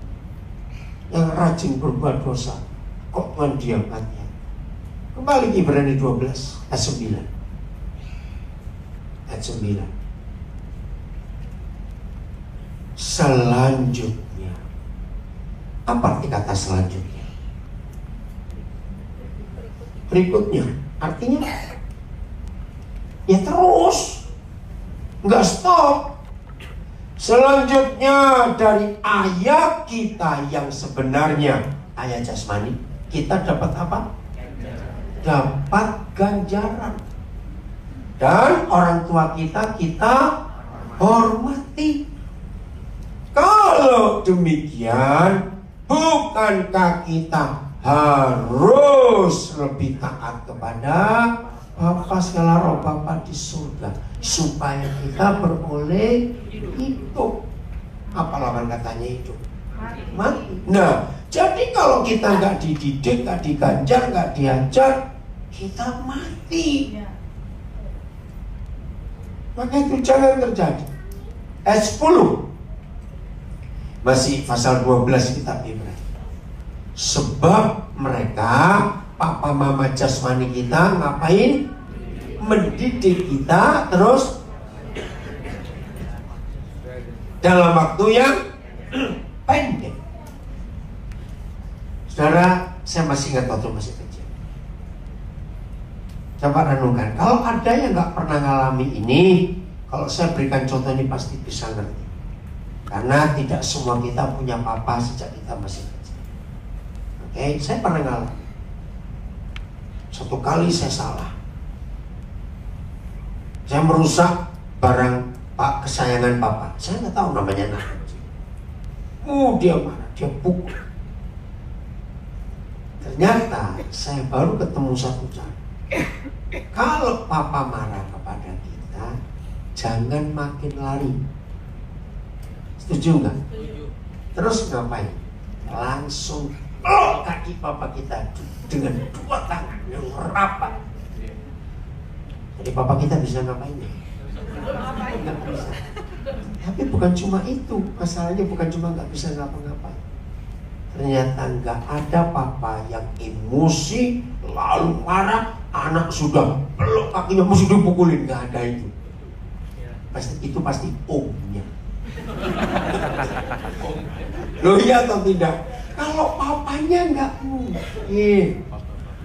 Yang rajin berbuat dosa, kok Tuhan diam hatinya. Kembali ke Ibrani 12 ayat 9. Ayat 9. Selanjutnya, apa arti kata selanjutnya? Berikutnya, artinya ya terus, nggak stop. Selanjutnya dari ayat kita yang sebenarnya ayat jasmani, kita dapat apa? Dapat ganjaran. Dan orang tua kita hormati. Kalau demikian, bukankah kita harus lebih taat kepada Bapa segala roh, Bapa di surga, supaya kita beroleh hidup. Apa lawan katanya hidup? Mati. Nah, jadi kalau kita nggak dididik, nggak diganjar, nggak diajar, kita mati. Maka itu jangan terjadi. Ayat 10 masih pasal 12 kitab Ibrani. Sebab mereka, papa mama jasmani kita ngapain? Mendidik kita terus dalam waktu yang pendek. Saudara, saya masih ingat waktu masih kecil. Coba renungkan, kalau ada yang nggak pernah ngalami ini, kalau saya berikan contoh ini pasti bisa ngerti. Karena tidak semua kita punya papa sejak kita masih kecil. Oke, saya pernah ngalami. Satu kali saya salah. Saya merusak barang kesayangan papa. Saya nggak tahu namanya anak kecil. Dia marah, dia pukul. Ternyata saya baru ketemu satu cara. Kalau papa marah kepada kita, jangan makin lari. Setuju nggak? Terus ngapain? Langsung kaki papa kita dengan dua tangan yang rapat. Jadi papa kita bisa ngapain? Nggak bisa. Tapi bukan cuma itu, masalahnya bukan cuma nggak bisa ngapa-ngapain. Ternyata nggak ada papa yang emosi lalu marah, anak sudah peluk kakinya mesti dipukulin, nggak ada itu. Itu pasti omnya. Loh iya atau tidak? Kalau papanya nggak mungkin.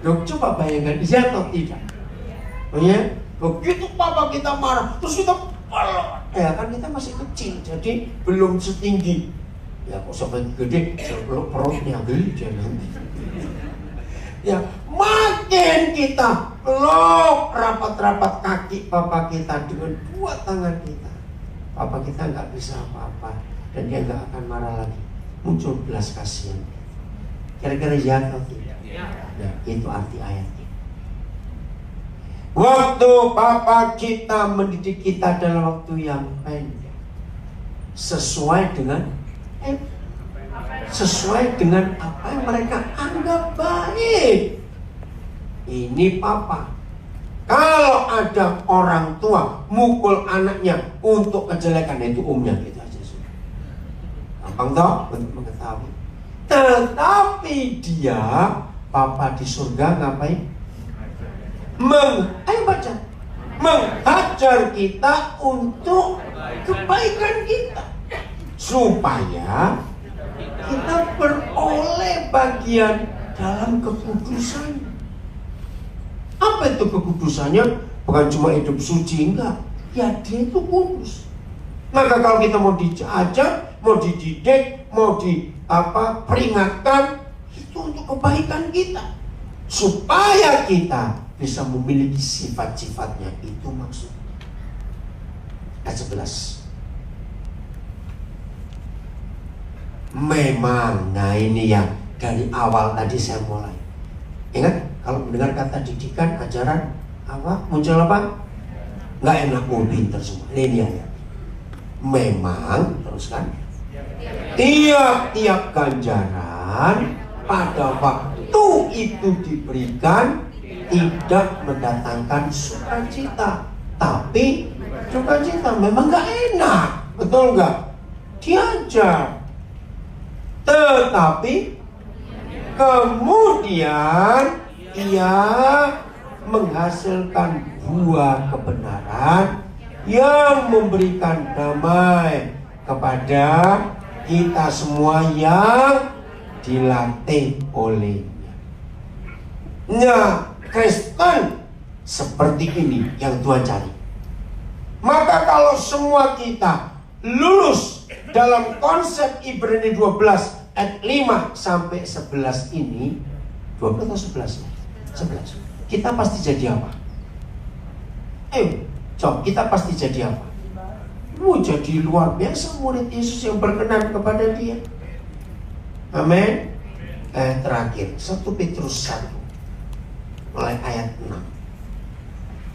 Loh coba bayangkan, iya atau tidak? Oh ya, begitu papa kita marah, terus kita peluk. Ya kan kita masih kecil, jadi belum setinggi. Ya kok sampai gede, peluk perutnya gede nanti. Ya makin kita peluk rapat-rapat kaki papa kita dengan dua tangan kita, papa kita nggak bisa apa-apa dan dia nggak akan marah lagi. Muncul belas kasihan. Kira-kira ya atau tidak? Ya, itu arti ayatnya. Waktu papa kita mendidik kita dalam waktu yang pendek, sesuai dengan apa yang mereka anggap baik. Ini papa. Kalau ada orang tua mukul anaknya untuk kejelekan, itu umumnya gitu aja sudah. Gampang toh untuk mengetahui. Tetapi dia, papa di surga ngapain? Menghajar kita untuk kebaikan kita, supaya kita beroleh bagian dalam kekudusan. Apa itu kekudusannya? Bukan cuma hidup suci, enggak. Ya dia itu kudus. Maka kalau kita mau diajar, mau dididik, mau peringatkan, itu untuk kebaikan kita, supaya kita bisa memiliki sifat-sifatnya. Itu maksud. Ayat 11. Memang, nah ini yang dari awal tadi saya mulai. Ingat, kalau mendengar kata didikan, ajaran, apa? Muncul apa? Nggak enak, pinter semua. Ini ya. Memang, teruskan. Tiap-tiap ganjaran pada waktu itu diberikan tidak mendatangkan sukacita, tapi sukacita. Memang nggak enak, betul nggak? Diajar. Tetapi kemudian ia menghasilkan buah kebenaran yang memberikan damai kepada kita semua yang dilatih olehnya. Nah, Kristen seperti ini yang Tuhan cari. Maka kalau semua kita lulus dalam konsep Ibrani 12 ayat 5 sampai 11 ini, 12 atau 11 ya? 11. Kita pasti jadi apa? Coba kita pasti jadi apa? Jadi luar biasa murid Yesus yang berkenan kepada Dia. Amin. Terakhir 1 Petrus 1 mulai ayat 6.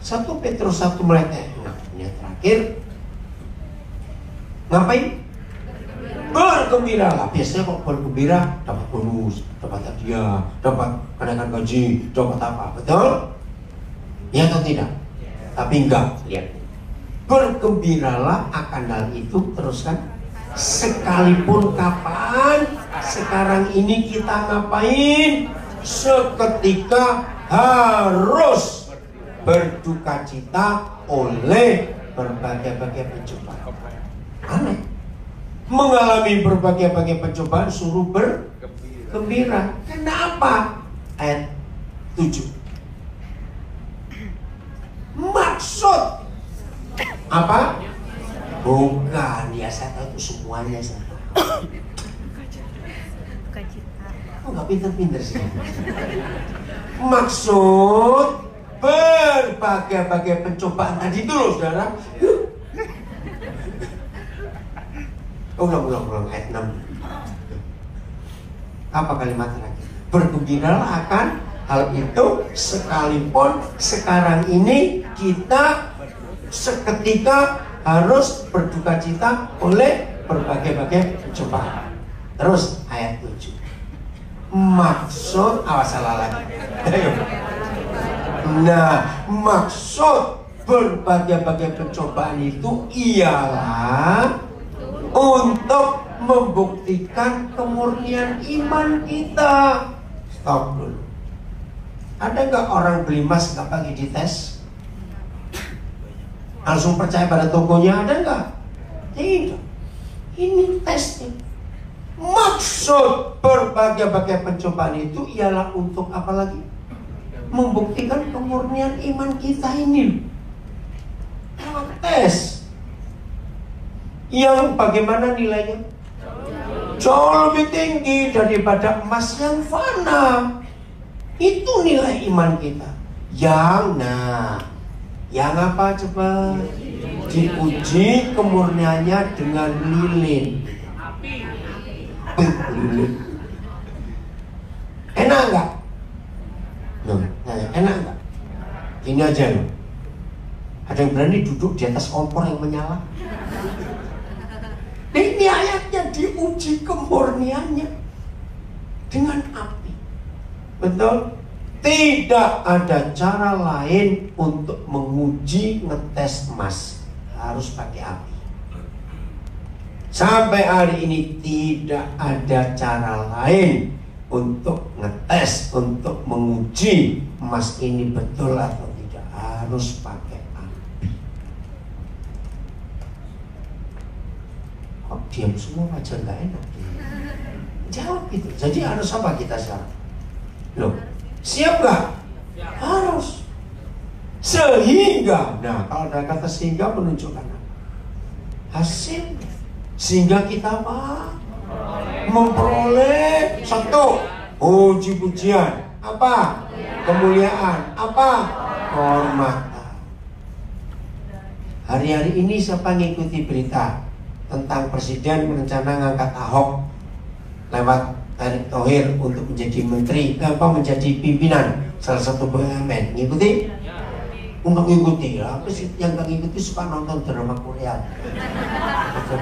1 Petrus 1 mulai ayat 6. Ini terakhir. Ngapain? Bergembiralah. Biasanya kok bergembira dapat bonus, dapat hadiah, dapat kenaikan gaji, dapat apa? Betul? Ya atau tidak? Tapi enggak. Lihat. Bergembiralah akan hal itu. Teruskan. Sekalipun kapan, sekarang ini kita ngapain? Seketika harus berduka cita oleh berbagai-bagai pencobaan. Aneh. Mengalami berbagai-bagai pencobaan suruh bergembira. Kenapa? Ayat 7. Maksud apa? Bukan, ya saya tahu itu semuanya saya tahu. Oh, nggak pinter-pinter sih. Maksud berbagai-bagai pencobaan tadi itu loh, saudara. Ulang ayat 6. Apa kalimat terakhir? Bergembiralah akan hal itu sekalipun sekarang ini kita seketika harus berduka cita oleh berbagai-bagai pencobaan. Terus ayat 7. Maksud, salah lagi. Nah, maksud berbagai-bagai pencobaan itu ialah untuk membuktikan kemurnian iman kita. Stop dulu. Ada nggak orang beli emas nggak pakai dites? Langsung percaya pada tokonya, ada nggak? Tidak. Ini tesnya. Maksud berbagai-bagai pencobaan itu ialah untuk apa lagi? Membuktikan kemurnian iman kita ini. Tes. Yang bagaimana nilainya? Jauh lebih tinggi daripada emas yang fana. Itu nilai iman kita. Yang apa coba? Diuji kemurniannya dengan lilin. Lilin. Enak nggak? Enak nggak? Ini aja loh. Ada yang berani duduk di atas kompor yang menyala? Ini ayatnya diuji kemurniannya dengan api. Betul? Tidak ada cara lain untuk menguji ngetes emas. Harus pakai api. Sampai hari ini tidak ada cara lain untuk ngetes, untuk menguji emas ini betul atau tidak. Harus pakai api. Kok diam semua aja nggak enak? Jawab gitu. Jadi harus apa kita sekarang? Loh, siap nggak? Harus. Sehingga, nah kalau ada kata sehingga menunjukkan apa? Hasil. Sehingga kita apa? Memperoleh satu, puji-pujian. Apa? Kemuliaan. Apa? Kehormatan. Hari-hari ini siapa ngikuti berita tentang presiden berencana ngangkat Ahok lewat Erick Thohir untuk menjadi menteri, menjadi pimpinan salah satu BUMN? Ngikuti? Nggak ngikuti ya, yang nggak ngikuti suka nonton drama Korea.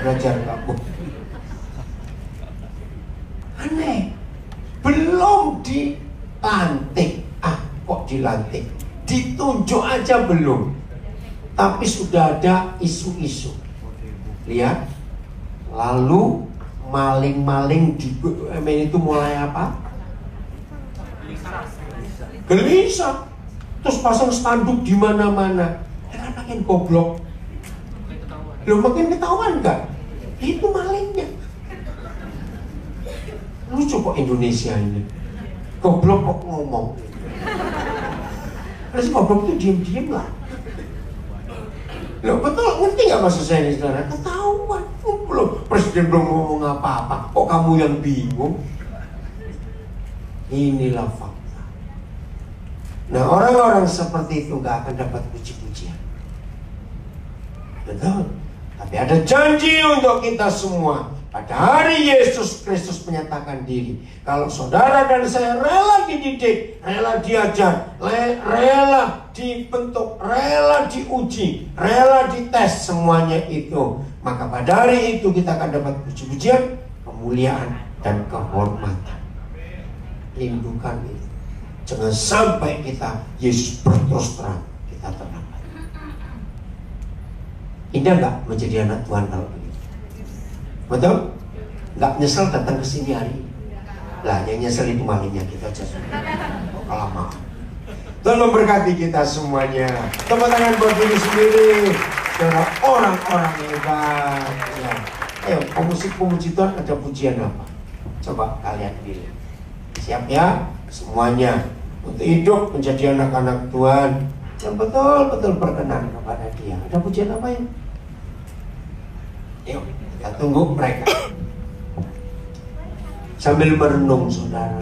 Belajar kamu. Aneh, belum dilantik, kok dilantik? Ditunjuk aja belum, tapi sudah ada isu-isu. Lihat, lalu maling-maling di BUMN itu mulai apa? Gelisah. Terus pasang spanduk di mana-mana. Kan makin goblok. Loh, makin ketahuan nggak? Itu malingnya. Lucu kok Indonesia ini. Goblok kok ngomong. Terus goblok itu diem-diem lah. Loh, betul, ngerti nggak maksud saya ini, saudara? Ketahuan. Belum, presiden belum ngomong apa-apa. Kok kamu yang bingung? Inilah fakta. Nah, orang-orang seperti itu nggak akan dapat puji-pujian. Betul. Tapi ada janji untuk kita semua. Pada hari Yesus Kristus menyatakan diri, kalau saudara dan saya rela dididik, rela diajar, rela dibentuk, rela diuji, rela dites, semuanya itu, maka pada hari itu kita akan dapat puji-pujian, kemuliaan, dan kehormatan. Rindukan itu. Jangan sampai kita Yesus berterus terang kita terlambat. Indah nggak menjadi anak Tuhan kalau begitu? Betul? Nggak nyesel datang ke sini hari ini? Lah, yang nyesel itu malingnya kita aja. Kalau mau. Tuhan memberkati kita semuanya. Tepuk tangan buat diri sendiri. Saudara, orang-orang hebat. Ya. Ayo, pemuji Tuhan ada pujian apa? Coba kalian pilih. Siap ya? Semuanya untuk hidup menjadi anak-anak Tuhan yang betul-betul berkenan kepada Dia. Ada pujian apa ya? Yuk, kita tunggu mereka. Sambil merenung, saudara,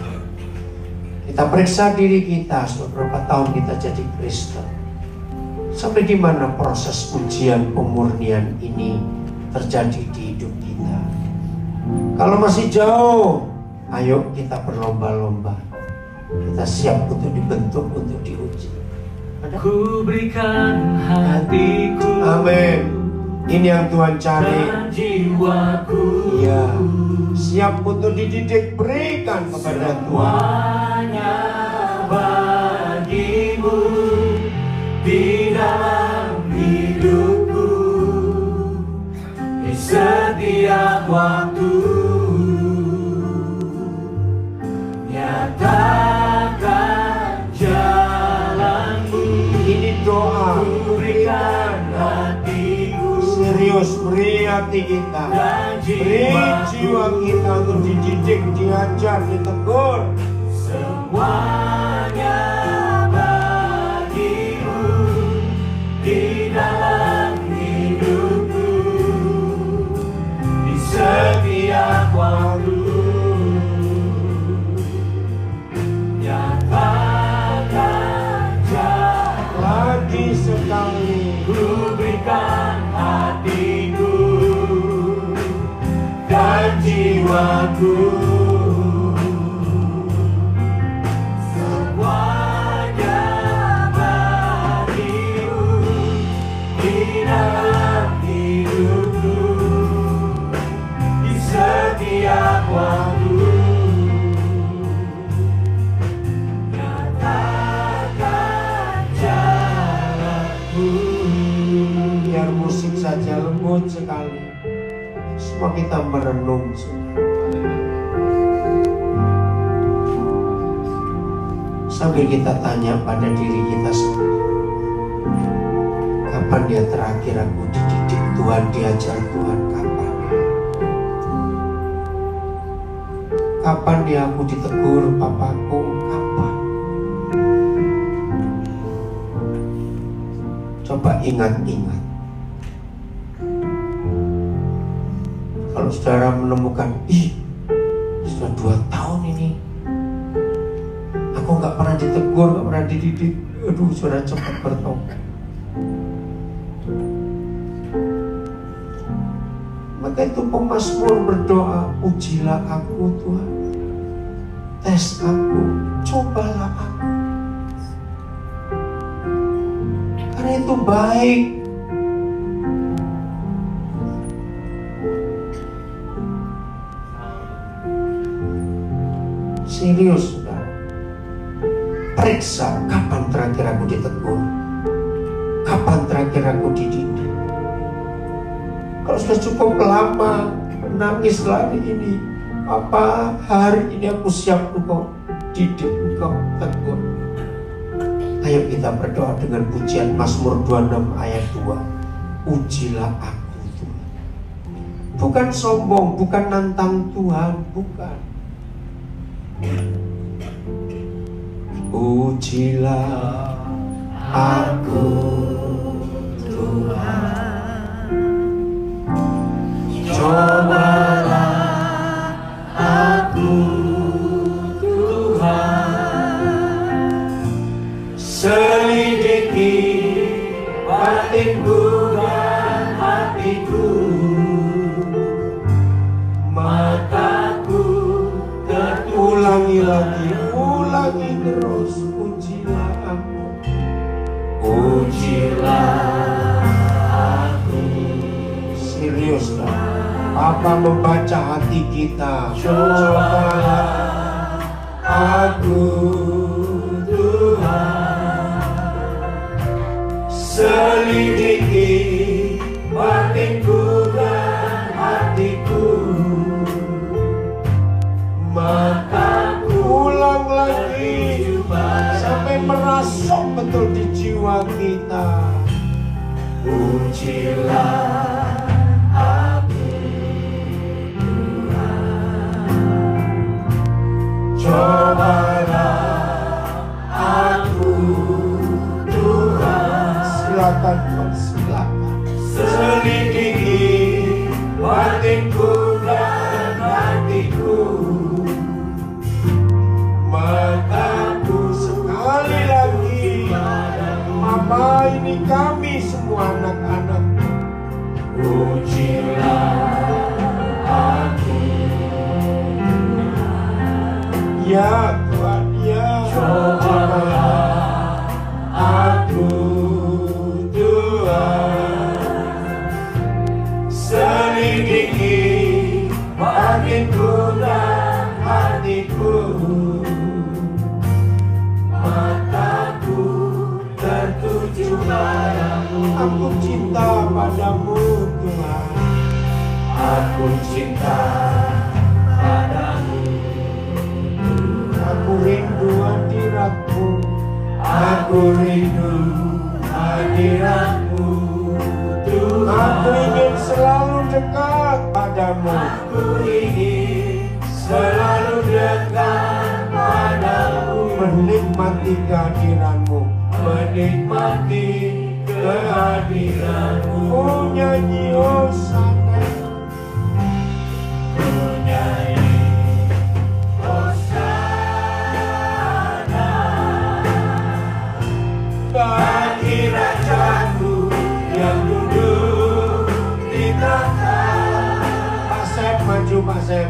kita periksa diri kita. Sudah berapa tahun kita jadi Kristen? Sampai di mana proses ujian pemurnian ini terjadi di hidup kita? Kalau masih jauh, ayo kita berlomba-lomba. Kita siap untuk dibentuk, untuk diuji. Ku berikan hatiku. Amin. Ini yang Tuhan cari. Jiwaku. Ya, siap untuk dididik, berikan kepada Tuhan. Semuanya bagimu di dalam hidupku, di setiap waktu. Nyatakan jalanmu. Ini doa. Berikan hatiku. Serius, beri hati kita, beri jiwa kita untuk dididik, diajar, ditegur. Semuanya bagimu di dalam hidupku, di setiap waktu. Lagi sekali Ku berikan hatiku dan jiwaku, semuanya bagimu di dalam hidupku, di setiap waktu. biar musik saja lembut sekali. Semua kita merenung. Sambil kita tanya pada diri kita sendiri, kapan dia terakhir aku dididik Tuhan, diajar Tuhan? Kapan dia aku ditegur papaku? Kapan? Coba ingat-ingat. Kalau saudara menemukan, sudah 2 tahun ini aku kok nggak pernah ditegur, nggak pernah dididik. Aduh, sudah cepat bertobat. Maka itu pemazmur berdoa, ujilah aku Tuhan, tes aku, cobalah aku. Karena itu baik. Serius, saudara. Periksa kapan terakhir aku ditegur, kapan terakhir aku dididik. Kalau sudah cukup lama menangis lari ini, apa hari ini aku siap engkau didik, engkau tegur. Ayo kita berdoa dengan pujian Mazmur 26 ayat 2. Ujilah aku Tuhan. Bukan sombong, bukan nantang Tuhan, bukan. Ujilah aku Tuhan, cobalah aku Tuhan, selidiki batinku dan hatiku, mataku terulangi lagi, ulangi terus. Ujilah aku, ujilah aku. Serius lah, apa membaca hati kita? Cobalah aku Tuhan, selidiki batinku dan hatiku, maka ulang lagi sampai merasuk betul di jiwa kita. Ujilah aku Tuhan, cobalah aku Tuhan. Silakan, silakan. Selidiki batinku dan hatiku, mataku sekali lagi. Mama, ini kami semua anak-anak. Ujilah aku ya Tuhan, ya. Cobalah aku Tuhan, selidiki batinku dan hatiku, mataku tertuju padamu. Aku cinta padamu Tuhan, aku cinta padamu. Aku rindu hadiratmu, aku rindu hadiratmu Tuhan. Aku ingin selalu dekat padamu, aku ingin selalu dekat padamu, menikmati kehadiranmu, menikmati kehadiranmu. Oh, nyanyi Hosana, oh, nyanyi Hosana bagi Rajaku yang duduk di tahta. Pak Sep, maju Pak Sep.